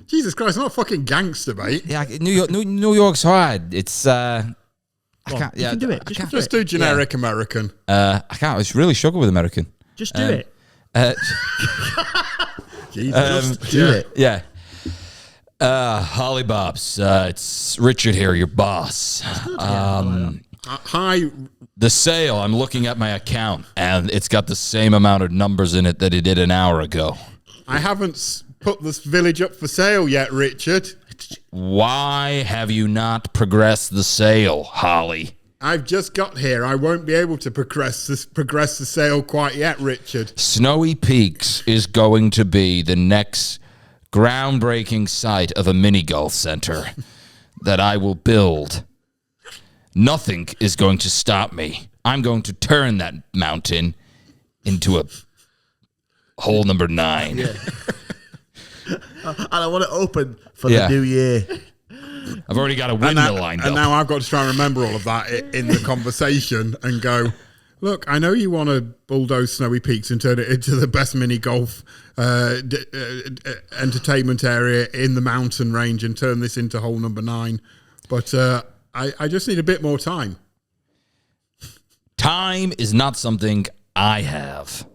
Jesus Christ, not a fucking gangster, mate. Yeah, New York's hard. It's I Go on. can't. You Yeah, can do I it. can't. Just do generic American. I can't. I really struggle with American. Just do it. Jesus. Do it. Yeah. Holly Bobs. It's Richard here, your boss. Hi. The sale. I'm looking at my account, and it's got the same amount of numbers in it that it did an hour ago. I haven't put this village up for sale yet, Richard. Why have you not progressed the sale, Holly? I've just got here. I won't be able to progress the sale quite yet, Richard. Snowy Peaks is going to be the next groundbreaking site of a mini golf center that I will build. Nothing is going to stop me. I'm going to turn that mountain into a hole number 9. Yeah. And I want it open for Yeah. the new year. I've already got a And window lined up. now I've got to try and remember all of that in the conversation and go, look, I know you want to bulldoze Snowy Peaks and turn it into the best mini golf entertainment area in the mountain range and turn this into hole number 9. But I just need a bit more time. Time is not something I have,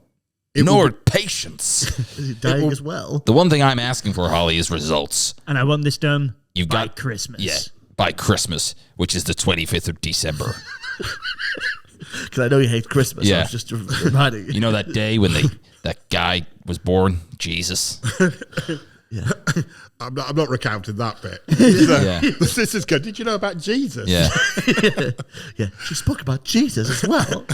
nor patience. Is he dying as well? The one thing I'm asking for, Holly, is results. And I want this done You've by got Christmas. Yeah, by Christmas, which is the 25th of December. Because I know you hate Christmas. Yeah. I was just reminding you. You know that day when that guy was born? Jesus. Yeah. I'm not recounting that bit. Yeah. This is good. Did you know about Jesus? Yeah. Yeah. She spoke about Jesus as well.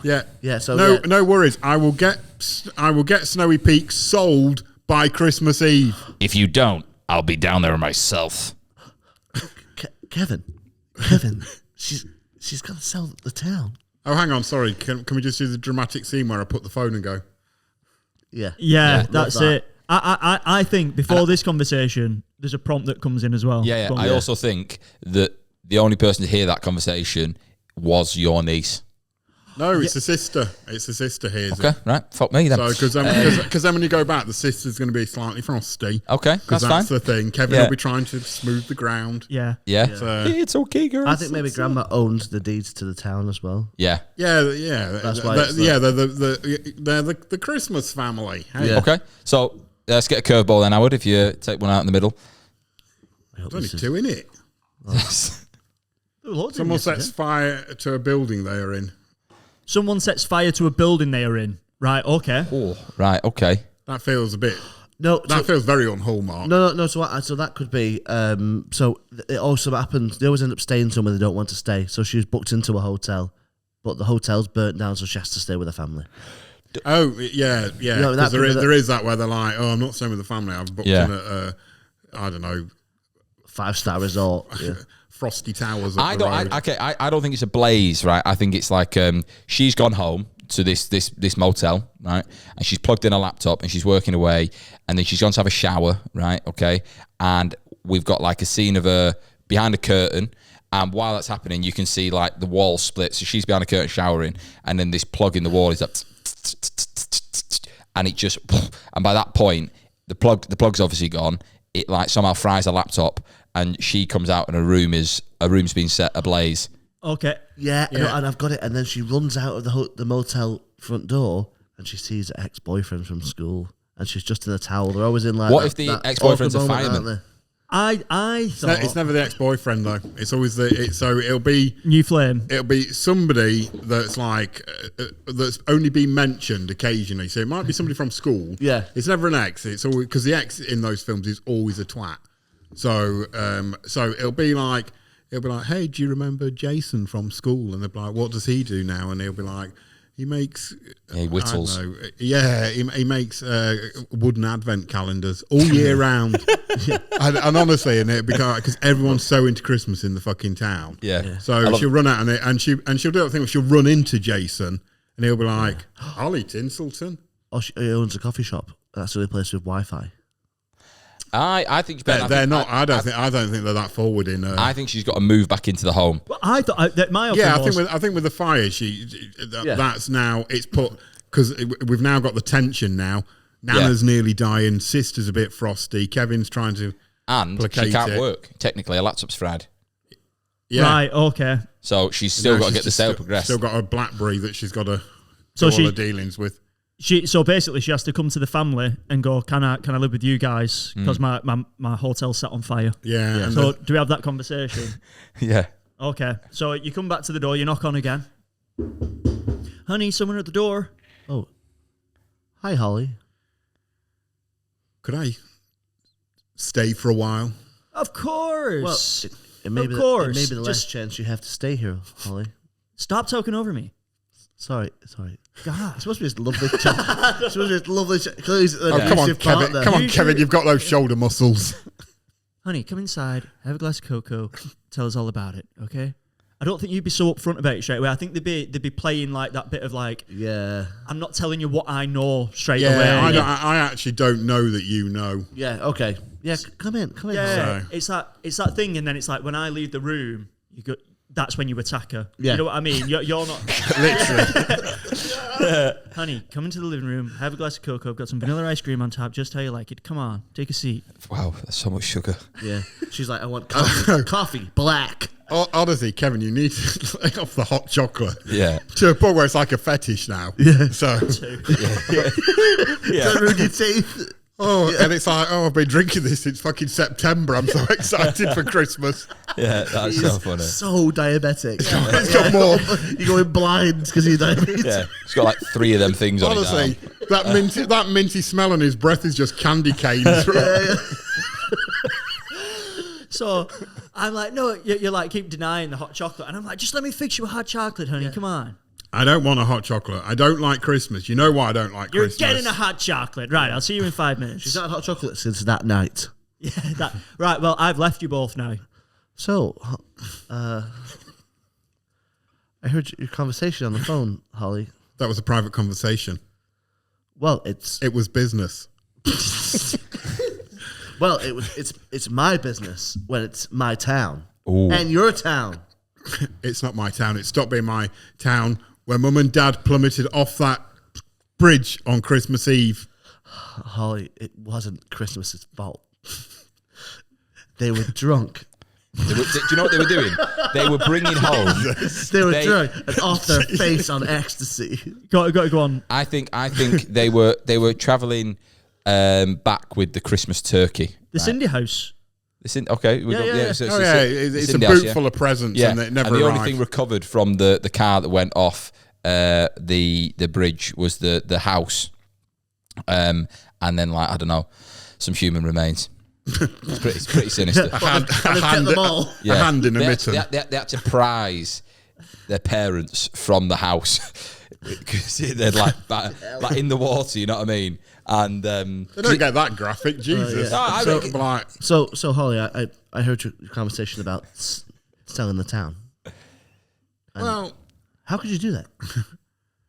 Yeah. Yeah, so no worries. I will get Snowy Peaks sold by Christmas Eve. If you don't, I'll be down there myself. Kevin, she's got to sell the town. Oh, hang on. Sorry. Can we just do the dramatic scene where I put the phone and go? Yeah. Yeah, that's that. it. I think before this conversation, there's a prompt that comes in as well. Yeah, Go on. I also think that the only person to hear that conversation was your niece. No, it's a sister. It's a sister here. Okay, right. Fuck me then. So, because then when you go back, the sister's going to be slightly frosty. Okay, Because that's that's fine. the thing. Kevin Yeah. will be trying to smooth the ground. Yeah. Yeah. So, It's okay, girls. I think maybe Grandma owns the deeds to the town as well. Yeah. yeah. That's why it's They're the Christmas family. Hey, Yeah. Okay, so let's get a curveball then, Howard, if you take one out in the middle. I hope There's this only is- two in it. Someone Someone sets fire to a building they are in. Someone sets fire to a building they are in. Right, okay. Oh, right, okay. That feels a bit. No, That feels very un-Hallmark. no. So that could be. So it also happens. They always end up staying somewhere they don't want to stay. So she's booked into a hotel, but the hotel's burnt down, so she has to stay with her family. Oh, yeah. No, 'Cause that could be there is that where they're like, oh, I'm not staying with the family. I've booked Yeah. in at, I don't know, 5-star resort. Yeah. Frosty Towers up I the don't. road. I don't think it's a blaze, right? I think it's like she's gone home to this motel, right? And she's plugged in a laptop and she's working away, and then she's gone to have a shower, right? Okay, and we've got like a scene of her behind a curtain, and while that's happening, you can see like the wall split. So she's behind a curtain showering, and then this plug in the wall is up, and it just, and by that point, the plug's obviously gone. It like somehow fries a laptop, and she comes out and her room's been set ablaze. Okay. Yeah, no, and I've got it. And then she runs out of the motel front door, and she sees her ex-boyfriend from school, and she's just in a towel. They're always in like. What if the ex-boyfriend's a awkward moment, fireman? aren't I thought It's never the ex-boyfriend though. It's always so it'll be New Flame. somebody that's like that's only been mentioned occasionally. So it might be somebody from school. Yeah. It's never an ex. It's always because the ex in those films is always a twat. So it'll be like, hey, do you remember Jason from school? And they'll be like, what does he do now? And he'll be like, he makes Yeah, he whittles. I don't know. Yeah, he makes wooden advent calendars all year round. and honestly, and it'd be because everyone's so into Christmas in the fucking town. Yeah. So she'll run out and she'll do that thing where she'll run into Jason and he'll be like, Ollie Tinselton. Oh, she owns a coffee shop. That's the only place with Wi-Fi. I think They're not. I don't think they're that forward in. I think she's got to move back into the home. Well, I thought that my opinion Yeah, was, I think with the fire, that's now it's put because we've now got the tension now. Nana's nearly dying. Sister's a bit frosty. Kevin's trying to And placate she can't it. work. Technically, her laptop's fried. Yeah. Right, okay. So she's still Now got to she's get the just sale progressed. Still got a BlackBerry that she's got to So do all she- the dealings with. So basically, she has to come to the family and go, "Can I live with you guys? Because my hotel's set on fire." Yeah. And So do we have that conversation? Yeah. Okay. So you come back to the door, you knock on again. Honey, someone at the door. Oh, hi, Holly. could I stay for a while? Of course. Well, it may Of be course. it may be the last Just- chance you have to stay here, Holly. Stop talking over me. Sorry. God. It's supposed to be this lovely chat. It's supposed to be this lovely chat. Oh, come on, Kevin. Come on, Kevin. You've got those shoulder muscles. Honey, come inside, have a glass of cocoa, tell us all about it, okay? I don't think you'd be so upfront about it straight away. I think they'd be playing like that bit of like, Yeah. I'm not telling you what I know straight Yeah, away. I actually don't know that you know. Yeah, okay. Yeah, come in. Yeah, So- it's that thing, and then it's like when I leave the room, you go. That's when you attack her. Yeah. You know what I mean? You're not. Literally. Honey, come into the living room, have a glass of cocoa. I've got some vanilla ice cream on top, just how you like it. Come on, take a seat. Wow, that's so much sugar. Yeah. She's like, I want coffee. Coffee, black. Honestly, Kevin, you need to lay off the hot chocolate. Yeah. To a point where it's like a fetish now. Yeah. So, Don't ruin your teeth. and it's like, I've been drinking this since fucking September. I'm so excited for Christmas. Yeah, that's so funny. So diabetic. It's got more. You're going blind because you're diabetic. Yeah, it's got like 3 of them things on Honestly, his arm. that minty smell on his breath is just candy canes. So I'm like, no, you're like, keep denying the hot chocolate. And I'm like, just let me fix you a hot chocolate, honey. Come on. I don't want a hot chocolate. I don't like Christmas. You know why I don't like You're Christmas? getting a hot chocolate. Right, I'll see you in 5 minutes. She's not had hot chocolate since that night. Yeah, right, well, I've left you both now. So, I heard your conversation on the phone, Holly. That was a private conversation. Well, it's It was business. it's my business when it's my town Ooh. and your town. It's not my town. It stopped being my town when Mum and Dad plummeted off that bridge on Christmas Eve. Holly, it wasn't Christmas's fault. They were drunk. Do you know what they were doing? They were bringing home. They were drunk and off their face on ecstasy. Go on. I think they were travelling back with the Christmas turkey. The Cindy house. Okay. Yeah. It's a boot full of presents, and it never and the arrived. only thing recovered from the car that went off the bridge was the house, and then I don't know, some human remains. It's pretty sinister. a hand in a mitten. They had to prize their parents from the house because they're like in the water. You know what I mean? And they don't get that graphic, Jesus. So Holly, I heard your conversation about selling the town. Well, how could you do that?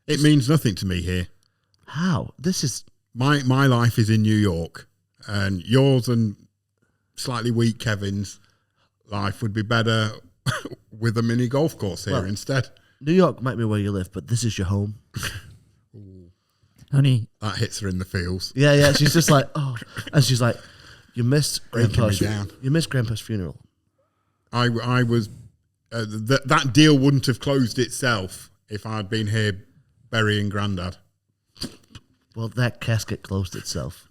It means nothing to me here. How? This is my life is in New York, and yours and slightly weak Kevin's life would be better with a mini golf course here instead. New York might be where you live, but this is your home. Honey. That hits her in the feels. Yeah. She's just like, oh. And she's like, you missed Grandpa's funeral. I was, that deal wouldn't have closed itself if I'd been here burying Grandad. Well, that casket closed itself.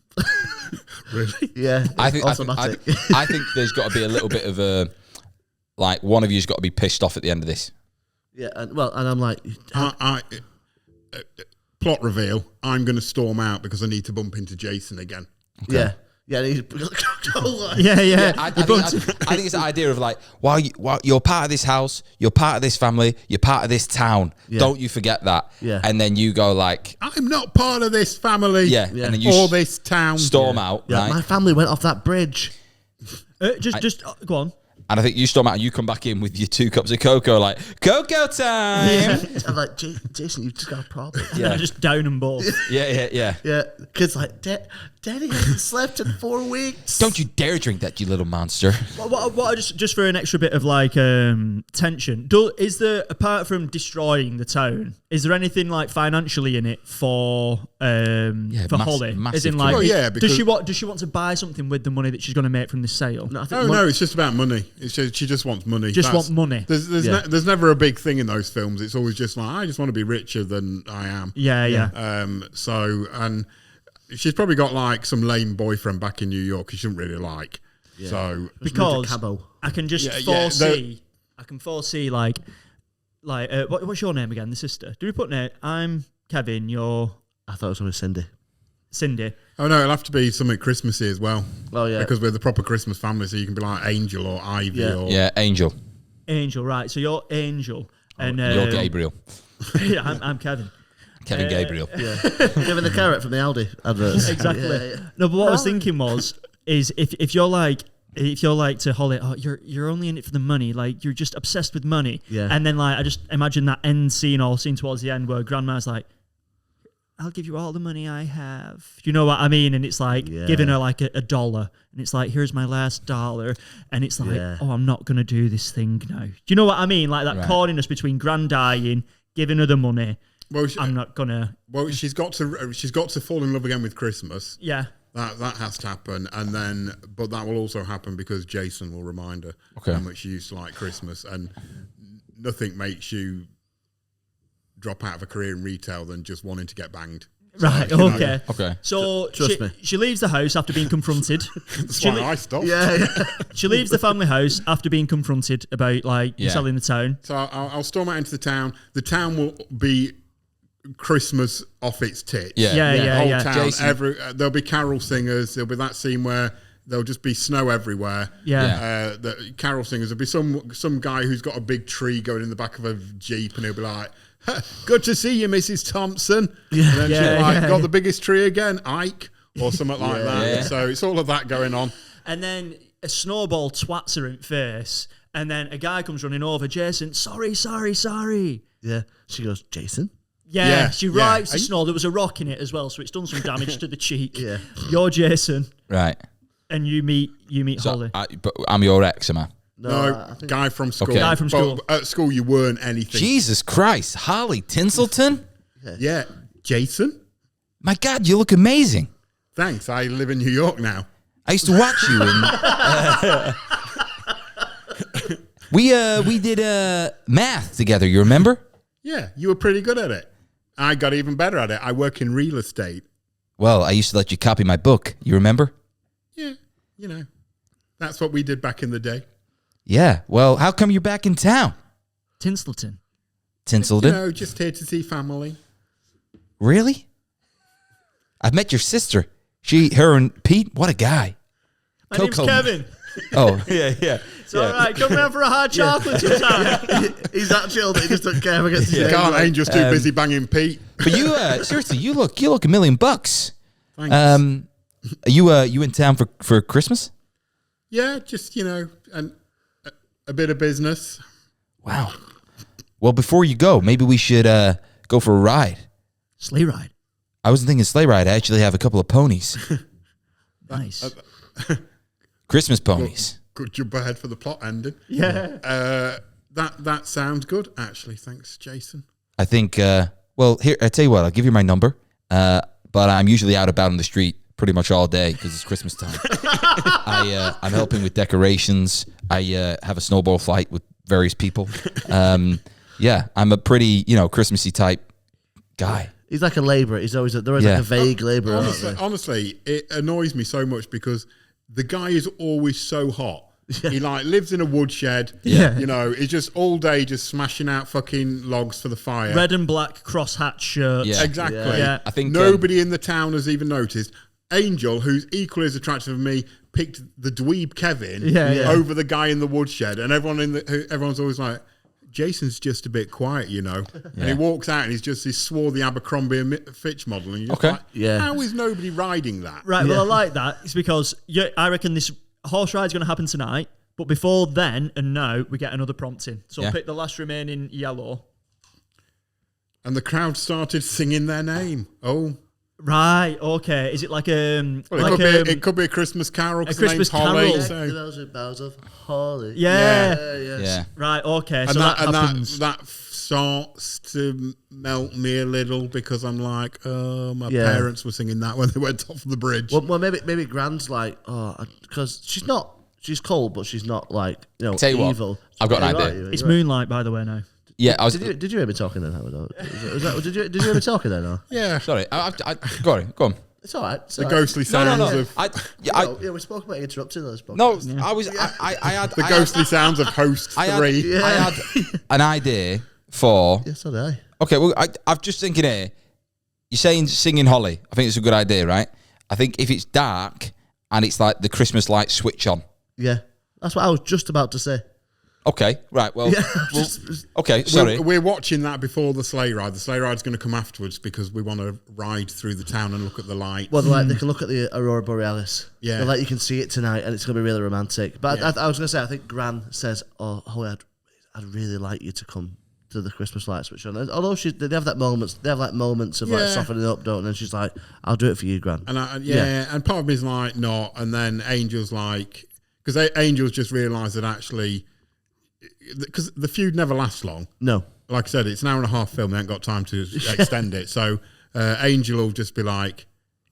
Really? Yeah. I think there's got to be a little bit of a, like, one of you's got to be pissed off at the end of this. Yeah, and I'm like, plot reveal. I'm going to storm out because I need to bump into Jason again. Okay. Yeah. Yeah. I think it's the idea of like, while you're part of this house, you're part of this family, you're part of this town. Yeah. Don't you forget that. Yeah. And then you go like, I'm not part of this family. Yeah. And then you this town. Storm out. Yeah, right? my family went off that bridge. Just go on. And I think you storm out and you come back in with your 2 cups of cocoa, like, cocoa time. Yeah. I'm like, Jason, you've just got a problem. Yeah, just down them both. Yeah. Yeah, kids like, Daddy hasn't slept in 4 weeks. Don't you dare drink that, you little monster. What just for an extra bit of like tension, is there, apart from destroying the town, is there anything like financially in it for Holly? As in like, does she want to buy something with the money that she's going to make from this sale? No, it's just about money. It's just, she just wants money. Want money. There's never a big thing in those films. It's always just like, I just want to be richer than I am. Yeah. So, and she's probably got like some lame boyfriend back in New York she shouldn't really like. Yeah. So because I can just foresee. I can foresee like what's your name again? The sister. Do we put name? I'm Kevin. You're. I thought it was only Cindy. Oh no, it'll have to be something Christmassy as well. Oh yeah, because we're the proper Christmas family, so you can be like Angel or Ivy or Angel. Angel, right? So you're Angel, and you're Gabriel. Yeah, I'm Kevin. Kevin Gabriel. Yeah, giving the carrot from the Aldi adverts. Exactly. Yeah. No, but what I was thinking is if you're like to Holly, oh, you're only in it for the money, like you're just obsessed with money. Yeah. And then like I just imagine that end scene towards the end where Grandma's like, I'll give you all the money I have. You know what I mean? And it's like giving her like $1. And it's like, here's my last $1. And it's like, oh, I'm not going to do this thing now. Do you know what I mean? Like that corniness between Grand dying, giving her the money. Well, I'm not going to. Well, she's got to fall in love again with Christmas. Yeah. That has to happen. And then, but that will also happen because Jason will remind her how much she used to like Christmas. And nothing makes you drop out of a career in retail than just wanting to get banged. Right, okay. So she leaves the house after being confronted. That's why I stopped. Yeah. She leaves the family house after being confronted about selling the town. So I'll storm out into the town. The town will be Christmas off its tits. Yeah. Whole town. There'll be carol singers. There'll be that scene where there'll just be snow everywhere. Yeah. The carol singers. There'll be some guy who's got a big tree going in the back of a Jeep, and he'll be like, good to see you, Mrs. Thompson. Yeah. And then got the biggest tree again, Ike, or something like that. Yeah. So it's all of that going on. And then a snowball twats her in the face, and then a guy comes running over. Jason, sorry. Yeah. She goes, Jason? Yeah. She writes the snow. There was a rock in it as well, so it's done some damage to the cheek. Yeah. You're Jason. Right. And you meet Holly. But I'm your ex, am I? No, I think guy from school. Okay. Guy from But school. at school, you weren't anything. Jesus Christ, Holly Tinselton? Yeah, Jason. My God, you look amazing. Thanks. I live in New York now. I used to watch you in. We did math together. You remember? Yeah, you were pretty good at it. I got even better at it. I work in real estate. Well, I used to let you copy my book. You remember? Yeah, that's what we did back in the day. Yeah. Well, how come you're back in town, Tinselton. Tinselton? Just here to see family. Really? I've met your sister. Her and Pete. What a guy. My name's Coco. Kevin. Oh, yeah. It's all right. Come round for a hard chocolate sometime. he's that chill that he just don't care against his You name. can't. Angel's too busy banging Pete. But you, seriously, you look $1 million. Thanks. Are you in town for Christmas? Yeah, just a bit of business. Wow. Well, before you go, maybe we should go for a ride. Sleigh ride. I wasn't thinking sleigh ride. I actually have a couple of ponies. Nice. Christmas ponies. Good jump ahead for the plot ending. Yeah. That sounds good, actually. Thanks, Jason. I think, well, here, I tell you what, I'll give you my number. But I'm usually out about on the street pretty much all day because it's Christmas time. I'm helping with decorations. I have a snowball fight with various people. Yeah, I'm a pretty, Christmassy type guy. He's like a labourer. He's always like a vague labourer. Honestly, it annoys me so much because the guy is always so hot. He lives in a woodshed. Yeah. He's just all day just smashing out fucking logs for the fire. Red and black crosshatch shirt. Yeah. Exactly. Yeah. I think Nobody in the town has even noticed. Angel, who's equally as attractive as me, picked the dweeb Kevin over the guy in the woodshed, and everyone's always like, Jason's just a bit quiet, And he walks out and he's just this swarthy Abercrombie and Fitch model, and you're just like, how is nobody riding that? Right, well, I like that. It's because I reckon this horse ride's going to happen tonight, but before then and now, we get another prompting. So pick the last remaining yellow. And the crowd started singing their name. Oh. Right, okay. Is it like it could be a Christmas carol because the name's Holly. carol. So. Bells and bells of holly. Yeah. Right, okay. And So that happens. that starts to melt me a little because I'm like, oh, my parents were singing that when they went off the bridge. Well, maybe Gran's like, because she's cold, but she's not like, Tell you evil. what, I've got an You're idea. right, It's you're right. Moonlight, by the way, now. Yeah, Did you hear me talking then, Howard? Did you hear me talking then? Or? Yeah. Sorry, go on. It's all right. It's The all right. ghostly sounds of We spoke about interrupting those. No, I had the ghostly sounds of host 3. I had an idea for. Yes, so did I. Okay, well, I'm just thinking here. You're saying singing Holly. I think it's a good idea, right? I think if it's dark and it's like the Christmas lights switch on. Yeah, that's what I was just about to say. Okay, right. Well, okay. Sorry. We're watching that before the sleigh ride. The sleigh ride's going to come afterwards because we want to ride through the town and look at the lights. Well, they can look at the Aurora Borealis. Yeah. They're like, you can see it tonight, and it's going to be really romantic. But I was going to say, I think Gran says, "Oh, Holly, I'd really like you to come to the Christmas light switch on." Although they have moments of like softening up, don't they? And she's like, "I'll do it for you, Gran." And and part of me's like, not. And then Angel's like, because Angel's just realised that actually, because the feud never lasts long. No. Like I said, it's an hour and a half film. They ain't got time to extend it. So Angel will just be like,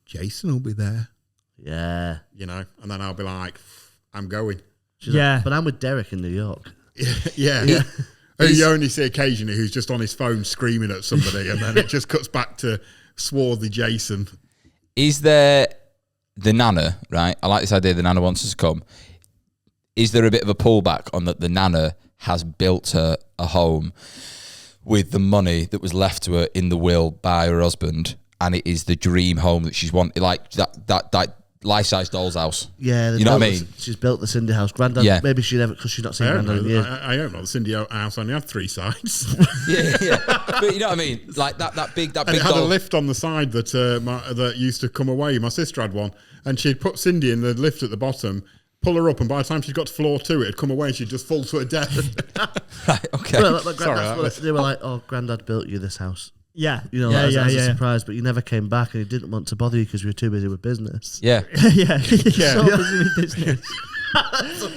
Jason will be there. Yeah. And then I'll be like, I'm going. She's like, but I'm with Derek in New York. Yeah. You only see occasionally who's just on his phone screaming at somebody, and then it just cuts back to swarthy Jason. Is there the Nana, right? I like this idea the Nana wants us to come. Is there a bit of a pullback on that the Nana has built her a home with the money that was left to her in the will by her husband, and it is the dream home that she's wanted, like that life-size doll's house? Yeah, you know what I mean? She's built the Cindy house. Granddad, maybe she never, because she's not seen Granddad in years. I don't know. The Cindy house only had 3 sides. yeah. But you know what I mean? Like that big And it had doll. a lift on the side that that used to come away. My sister had one, and she'd put Cindy in the lift at the bottom, pull her up, and by the time she got to floor 2, it'd come away and she'd just fall to her death. Right, okay. Well, they were like, "Oh, Granddad built you this house." Yeah. As a surprise, but you never came back, and he didn't want to bother you because you were too busy with business. Yeah. Yeah. So busy with business.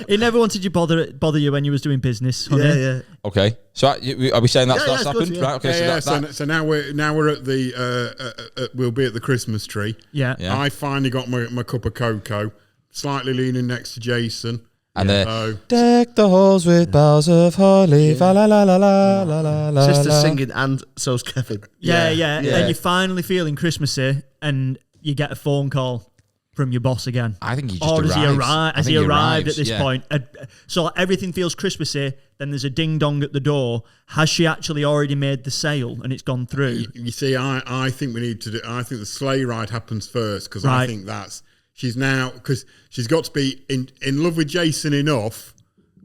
He never wanted you bother you when you was doing business. Honey. Yeah. Okay, so are we saying that's it's happened? good, yeah. Right. Okay. So now we're at the we'll be at the Christmas tree. Yeah. I finally got my cup of cocoa, slightly leaning next to Jason. And So deck the halls with boughs of holly. La la la la la la la. Sister's singing, and so's Kevin. Yeah. And you're finally feeling Christmassy, and you get a phone call from your boss again. I think he just or arrives. has he arrived at this yeah. point? So like, everything feels Christmassy. Then there's a ding dong at the door. Has she actually already made the sale and it's gone through? you see, I think we need to do. I think the sleigh ride happens first because Right. I think she's now because she's got to be in love with Jason enough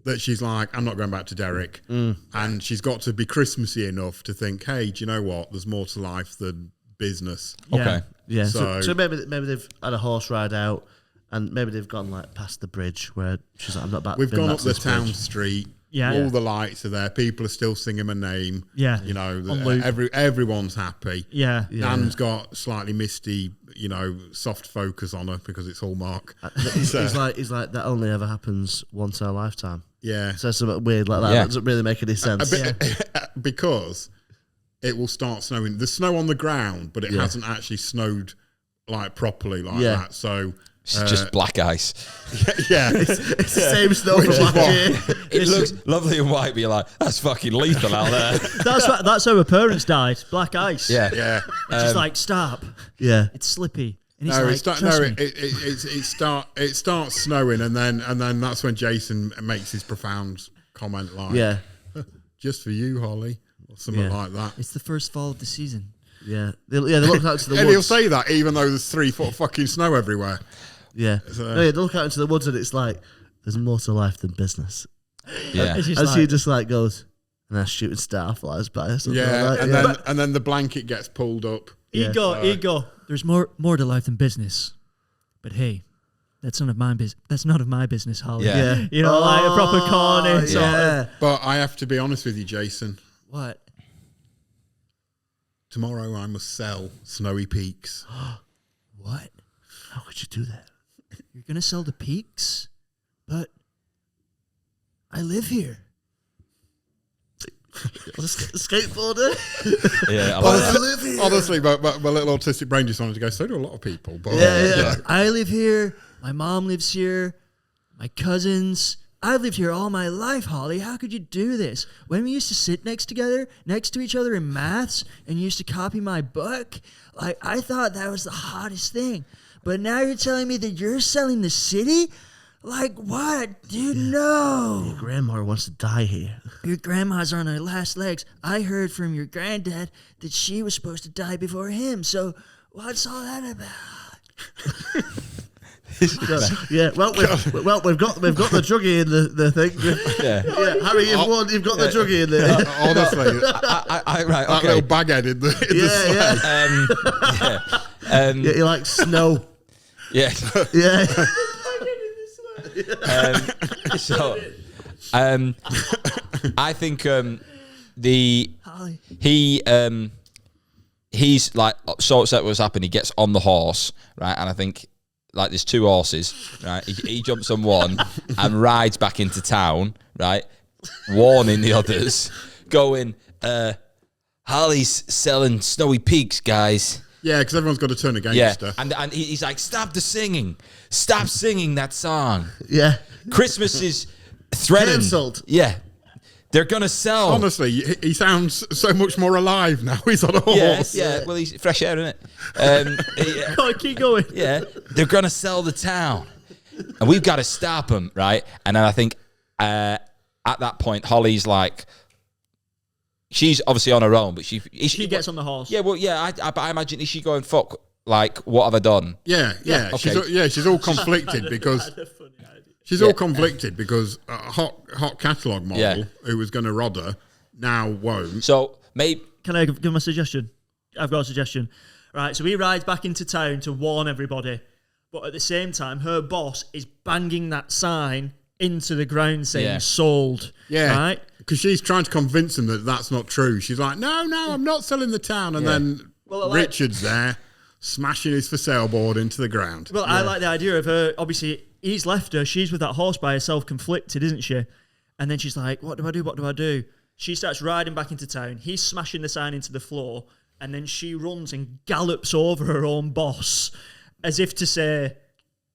that she's like, I'm not going back to Derek, and she's got to be Christmassy enough to think, hey, do you know what? There's more to life than business. Okay. Yeah. So- So maybe they've had a horse ride out, and maybe they've gone like past the bridge where she's like, I'm not back. We've been gone back up to the this town bridge. street. Yeah. All the lights are there. People are still singing my name. Yeah. You know, On loop. everyone's happy. Yeah. Nan's got slightly misty, soft focus on her because it's Hallmark. He's like that only ever happens once in a lifetime. Yeah. So something weird like that. Yeah. That doesn't really make any sense. Because it will start snowing. There's snow on the ground, but it hasn't actually snowed like properly like that. So It's just black ice. yeah, It's the same snow from last year. It looks lovely and white, but you're like, that's fucking lethal out there. That's how her parents died. Black ice. Yeah. yeah. It's just like, stop. Yeah. It's slippy. And he's No, like, trust me. it starts snowing, and then that's when Jason makes his profound comment like, Yeah. just for you, Holly, or something like that. It's the first fall of the season. Yeah. They look out to the And he'll woods. say that even though there's 3 foot of fucking snow everywhere. Yeah. They look out into the woods, and it's like, there's more to life than business. Yeah. It's just And like, she just like goes, and that shooting star flies by or something Yeah, like that. and then the blanket gets pulled up. ego. There's more to life than business. But hey, that's none of my business. That's none of my business, Holly. Yeah. Yeah. You know, like a proper corny sort of. Yeah. But I have to be honest with you, Jason. What? Tomorrow I must sell Snowy Peaks. What? How could you do that? You're gonna sell the peaks? But I live here. Skateboarder? Yeah. I like that. live here. Honestly, my little autistic brain just wanted to go, so do a lot of people. But Yeah. I live here. My mom lives here. My cousins. I've lived here all my life, Holly. How could you do this? When we used to sit next to each other in maths, and you used to copy my book, like I thought that was the hottest thing. But now you're telling me that you're selling the city? Like what? Dude, no. Your grandma wants to die here. Your grandma's on her last legs. I heard from your granddad that she was supposed to die before him. So what's all that about? Yeah, well, we've got the druggie in the thing. Yeah. Yeah, Harry, you've won. You've got the druggie in there. honestly, Right. that Okay. little baghead in the Yeah, sleigh. yeah. You like snow. Yeah. Yeah. So, I think Holly. he's like so upset what's happened. He gets on the horse, right, and I think like there's 2 horses, right. He jumps on one and rides back into town, right, warning the others, going, Holly's selling Snowy Peaks, guys. Yeah, because everyone's got to turn against her. And he's like, stop singing that song. Yeah. Christmas is threatened. Cancelled. Yeah. They're going to sell. Honestly, he sounds so much more alive now. He's on a horse. Yeah. Well, he's fresh air, isn't it? Yeah. Go on, keep going. Yeah. They're going to sell the town. And we've got to stop them, right? And then I think at that point, Holly's like, she's obviously on her own, but she gets on the horse. Yeah, well, yeah, I imagine, is she going, fuck, like, what have I done? Yeah. Okay. She's all conflicted because all conflicted because a hot catalogue model who was going to rod her now won't. So, maybe... Can I give him a suggestion? I've got a suggestion. Right, so he rides back into town to warn everybody, but at the same time, her boss is banging that sign into the ground saying sold. Yeah. Right? Because she's trying to convince him that that's not true. She's like, no, I'm not selling the town. And then Richard's there. smashing his for sale board into the ground. Well, I like the idea of her. Obviously, he's left her. She's with that horse by herself, conflicted, isn't she? And then she's like, "What do I do? What do I do?" She starts riding back into town. He's smashing the sign into the floor, and then she runs and gallops over her own boss, as if to say,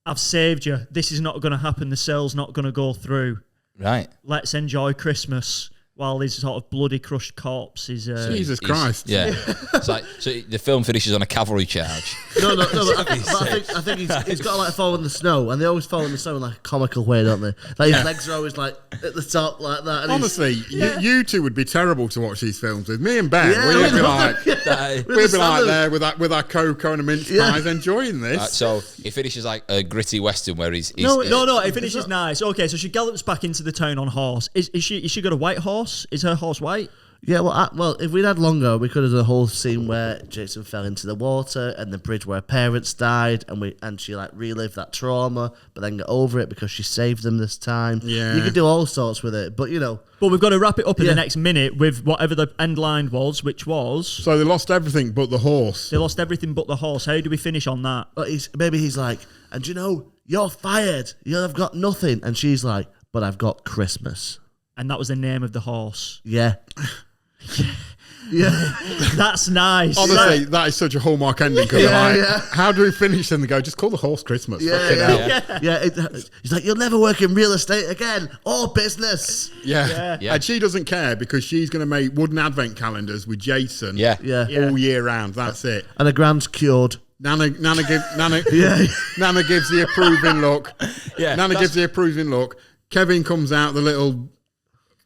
"I've saved you. This is not going to happen. The sale's not going to go through. Right. Let's enjoy Christmas." While this sort of bloody crushed corpse is... Jesus Christ. Yeah. It's like, so the film finishes on a cavalry charge. No, but I think he's got to like fall in the snow, and they always fall in the snow in like a comical way, don't they? Like his legs are always like at the top like that. And Honestly, you two would be terrible to watch these films with. Me and Ben, we'd be like, there with our cocoa and a mince pies, enjoying this. So it finishes like a gritty western where he's no, it finishes nice. Okay, so she gallops back into the town on horse. Is she got a white horse? Is her horse white? Yeah, well, if we'd had longer, we could have done a whole scene where Jason fell into the water and the bridge where her parents died, and she like relived that trauma, but then got over it because she saved them this time. Yeah, you could do all sorts with it, but you know. But we've got to wrap it up in the next minute with whatever the end line was, which was. So they lost everything but the horse. They lost everything but the horse. How do we finish on that? But maybe he's like, and you know, you're fired. You've got nothing, and she's like, but I've got Christmas. And that was the name of the horse. Yeah. Yeah. That's nice. Honestly, that is such a Hallmark ending. How do we finish? And they go, just call the horse Christmas. He's like, you'll never work in real estate again or business. Yeah. And she doesn't care because she's going to make wooden advent calendars with Jason. All year round. That's it. And her grand's cured. Nana gives the approving look. Nana gives the approving look. Kevin comes out, the little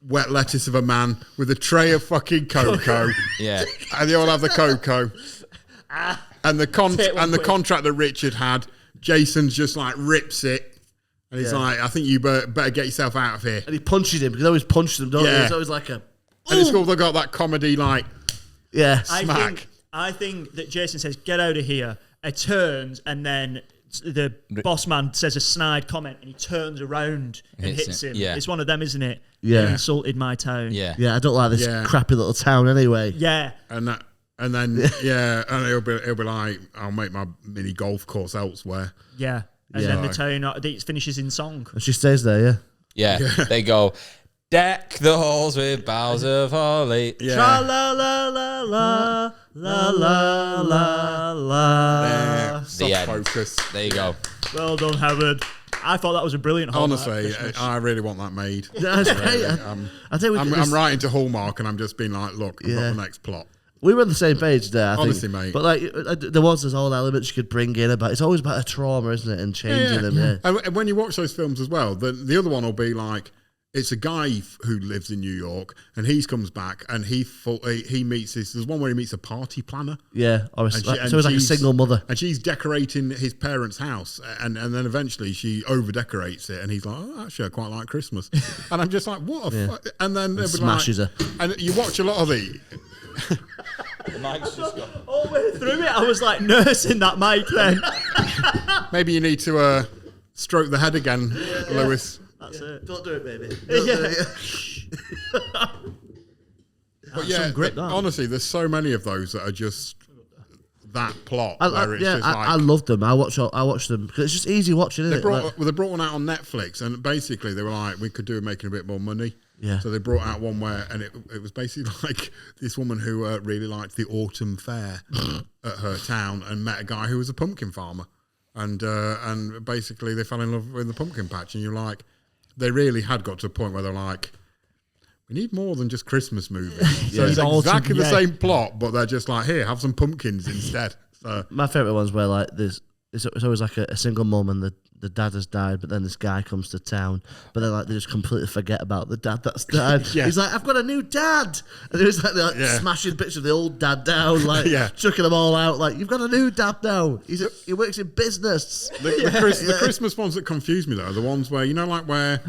wet lettuce of a man with a tray of fucking cocoa. And they all have the cocoa. And the contract that Richard had, Jason's just like rips it. And he's like, I think you better get yourself out of here. And he punches him, because he always punches him, don't he? It's always like a... And it's cool, they've got that comedy like... smack. I think that Jason says, get out of here. It turns, and then... the boss man says a snide comment and he turns around and hits him. It's one of them, isn't it? He insulted my town. I don't like this crappy little town anyway. And then he'll be like, I'll make my mini golf course elsewhere. And then the town it finishes in song. And she stays there. They go, deck the halls with boughs of holly. Tra la la la la la la la la. Soft focus. There you go. Well done, Howard. I thought that was a brilliant Hallmark. Honestly, I really want that made. That's great. I'm writing to Hallmark and I'm just being like, look, I've got the next plot. We were on the same page there, I Honestly, think. mate. But like, there was this whole element you could bring in about. It's always about a trauma, isn't it, and changing them. Yeah. And when you watch those films as well, the other one will be like, it's a guy who lives in New York, and he comes back, and he meets this. There's one where he meets a party planner. Yeah, so it's like a single mother, and she's decorating his parents' house, and then eventually she over decorates it, and he's like, oh, actually, I quite like Christmas, and I'm just like, what a fuck? And then it smashes her, and you watch a lot of the. The mic's just gone. All the way through it, I was like nursing that mic then. Maybe you need to stroke the head again, Lewis. That's it. Don't do it, baby. Do it. But honestly, there's so many of those that are just that plot. I love them. I watch them because it's just easy watching. They brought one out on Netflix, and basically they were like, we could do making a bit more money. Yeah. So they brought out one where, and it was basically like this woman who really liked the autumn fair at her town and met a guy who was a pumpkin farmer, and basically they fell in love with the pumpkin patch, and you're like, they really had got to a point where they're like, we need more than just Christmas movies. So it's exactly the same plot, but they're just like, here, have some pumpkins instead. So my favourite ones where like it's always like a single mum and the dad has died, but then this guy comes to town, but then like they just completely forget about the dad that's died. He's like, I've got a new dad, and there's like smashing bits of the old dad down, like chucking them all out. Like, you've got a new dad now. He works in business. The Christmas ones that confuse me though are the ones where where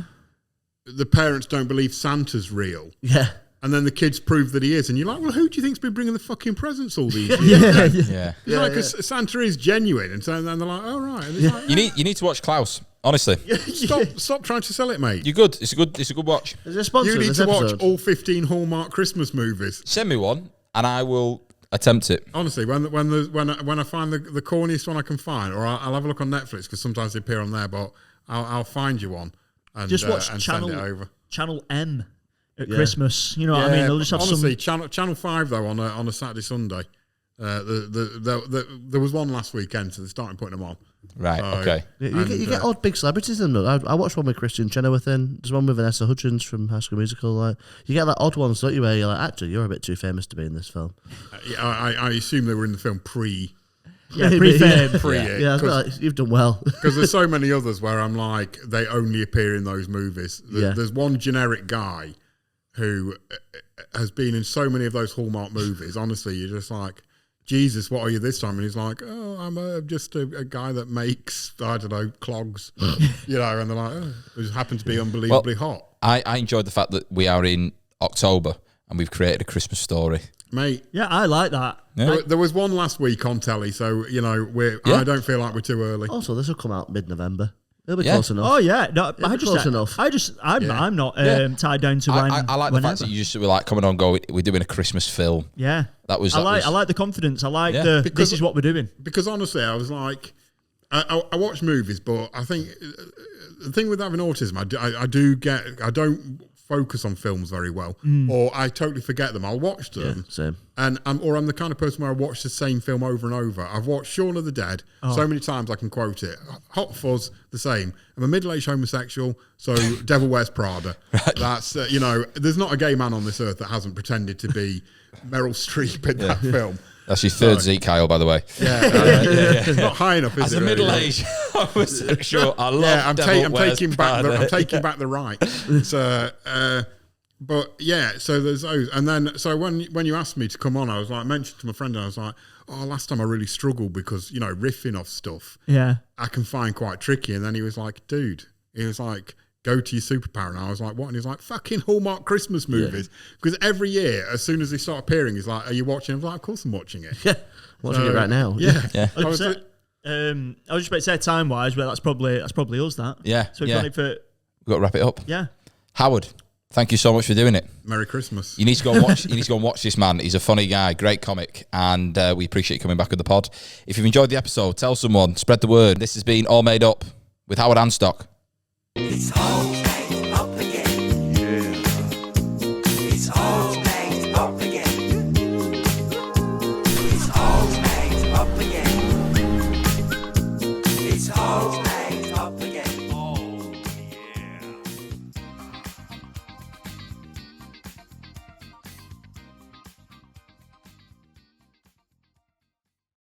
the parents don't believe Santa's real. Yeah. And then the kids prove that he is, and you're like, well, who do you think's been bringing the fucking presents all these years? Because Santa is genuine, and so then they're like, oh right. And like, you need to watch Klaus. Honestly, stop trying to sell it, mate. You're good. It's a good watch. Is there a sponsor you need to episode? watch all 15 Hallmark Christmas movies. Send me one, and I will Attempt it. Honestly, when I find the corniest one I can find, or I'll have a look on Netflix because sometimes they appear on there, but I'll find you one and Just watch and Channel send it over. Channel M at Christmas. You know what I mean? They'll just have honestly, Channel 5 though on a Saturday Sunday. There was one last weekend, so they're starting putting them on. Right. Okay. You get odd big celebrities in them. I watched one with Christian Chenoweth in. There's one with Vanessa Hudgens from High School Musical. Like, you get like odd ones, don't you? Where you're like, actually, you're a bit too famous to be in this film. I assume they were in the film pre-fame. Yeah, like, you've done well. Because there's so many others where I'm like, they only appear in those movies. There's one generic guy who has been in so many of those Hallmark movies. Honestly, you're just like, Jesus, what are you this time? And he's like, oh, I'm just a guy that makes, I don't know, clogs. You know, and they're like, oh, it just happens to be unbelievably hot. I enjoyed the fact that we are in October and we've created a Christmas story. Mate. Yeah, I like that. Yeah. There was one last week on telly, so, you know, I don't feel like we're too early. Also, this will come out mid-November. It'll be close enough. Oh yeah, no, close enough. I'm not tied down to when. I like the fact that you just were like coming on, go. We're doing a Christmas film. Yeah, that was. I like the confidence. I like this is what we're doing. Because honestly, I was like, I watch movies, but I think the thing with having autism, I don't focus on films very well, or I totally forget them. I'll watch them, same. And I'm the kind of person where I watch the same film over and over. I've watched Shaun of the Dead so many times I can quote it. Hot Fuzz, the same. I'm a middle-aged homosexual, so Devil Wears Prada. Right. That's there's not a gay man on this earth that hasn't pretended to be Meryl Streep in that film. That's your third Zeke, Kyle, by the way. Yeah, it's not high enough, is it? As a middle-aged homosexual, I love I'm taking back the right. So, but yeah, so there's those, and then so when you asked me to come on, I was like, mentioned to my friend, and I was like, oh, last time I really struggled because riffing off stuff, I can find quite tricky. And then he was like, dude, go to your superpower. And I was like, what? And he's like, fucking Hallmark Christmas movies. Because every year, as soon as they start appearing, he's like, are you watching? I was like, of course I'm watching it. Yeah, watching it right now. Yeah. I was just about to say time-wise, well, that's probably us, that. Yeah. So we've got it for... We've got to wrap it up. Yeah. Howard, thank you so much for doing it. Merry Christmas. You need to go and watch. You need to go and watch this man. He's a funny guy, great comic, and we appreciate you coming back with the pod. If you've enjoyed the episode, tell someone, spread the word. This has been All Made Up with Howard Anstock. It's all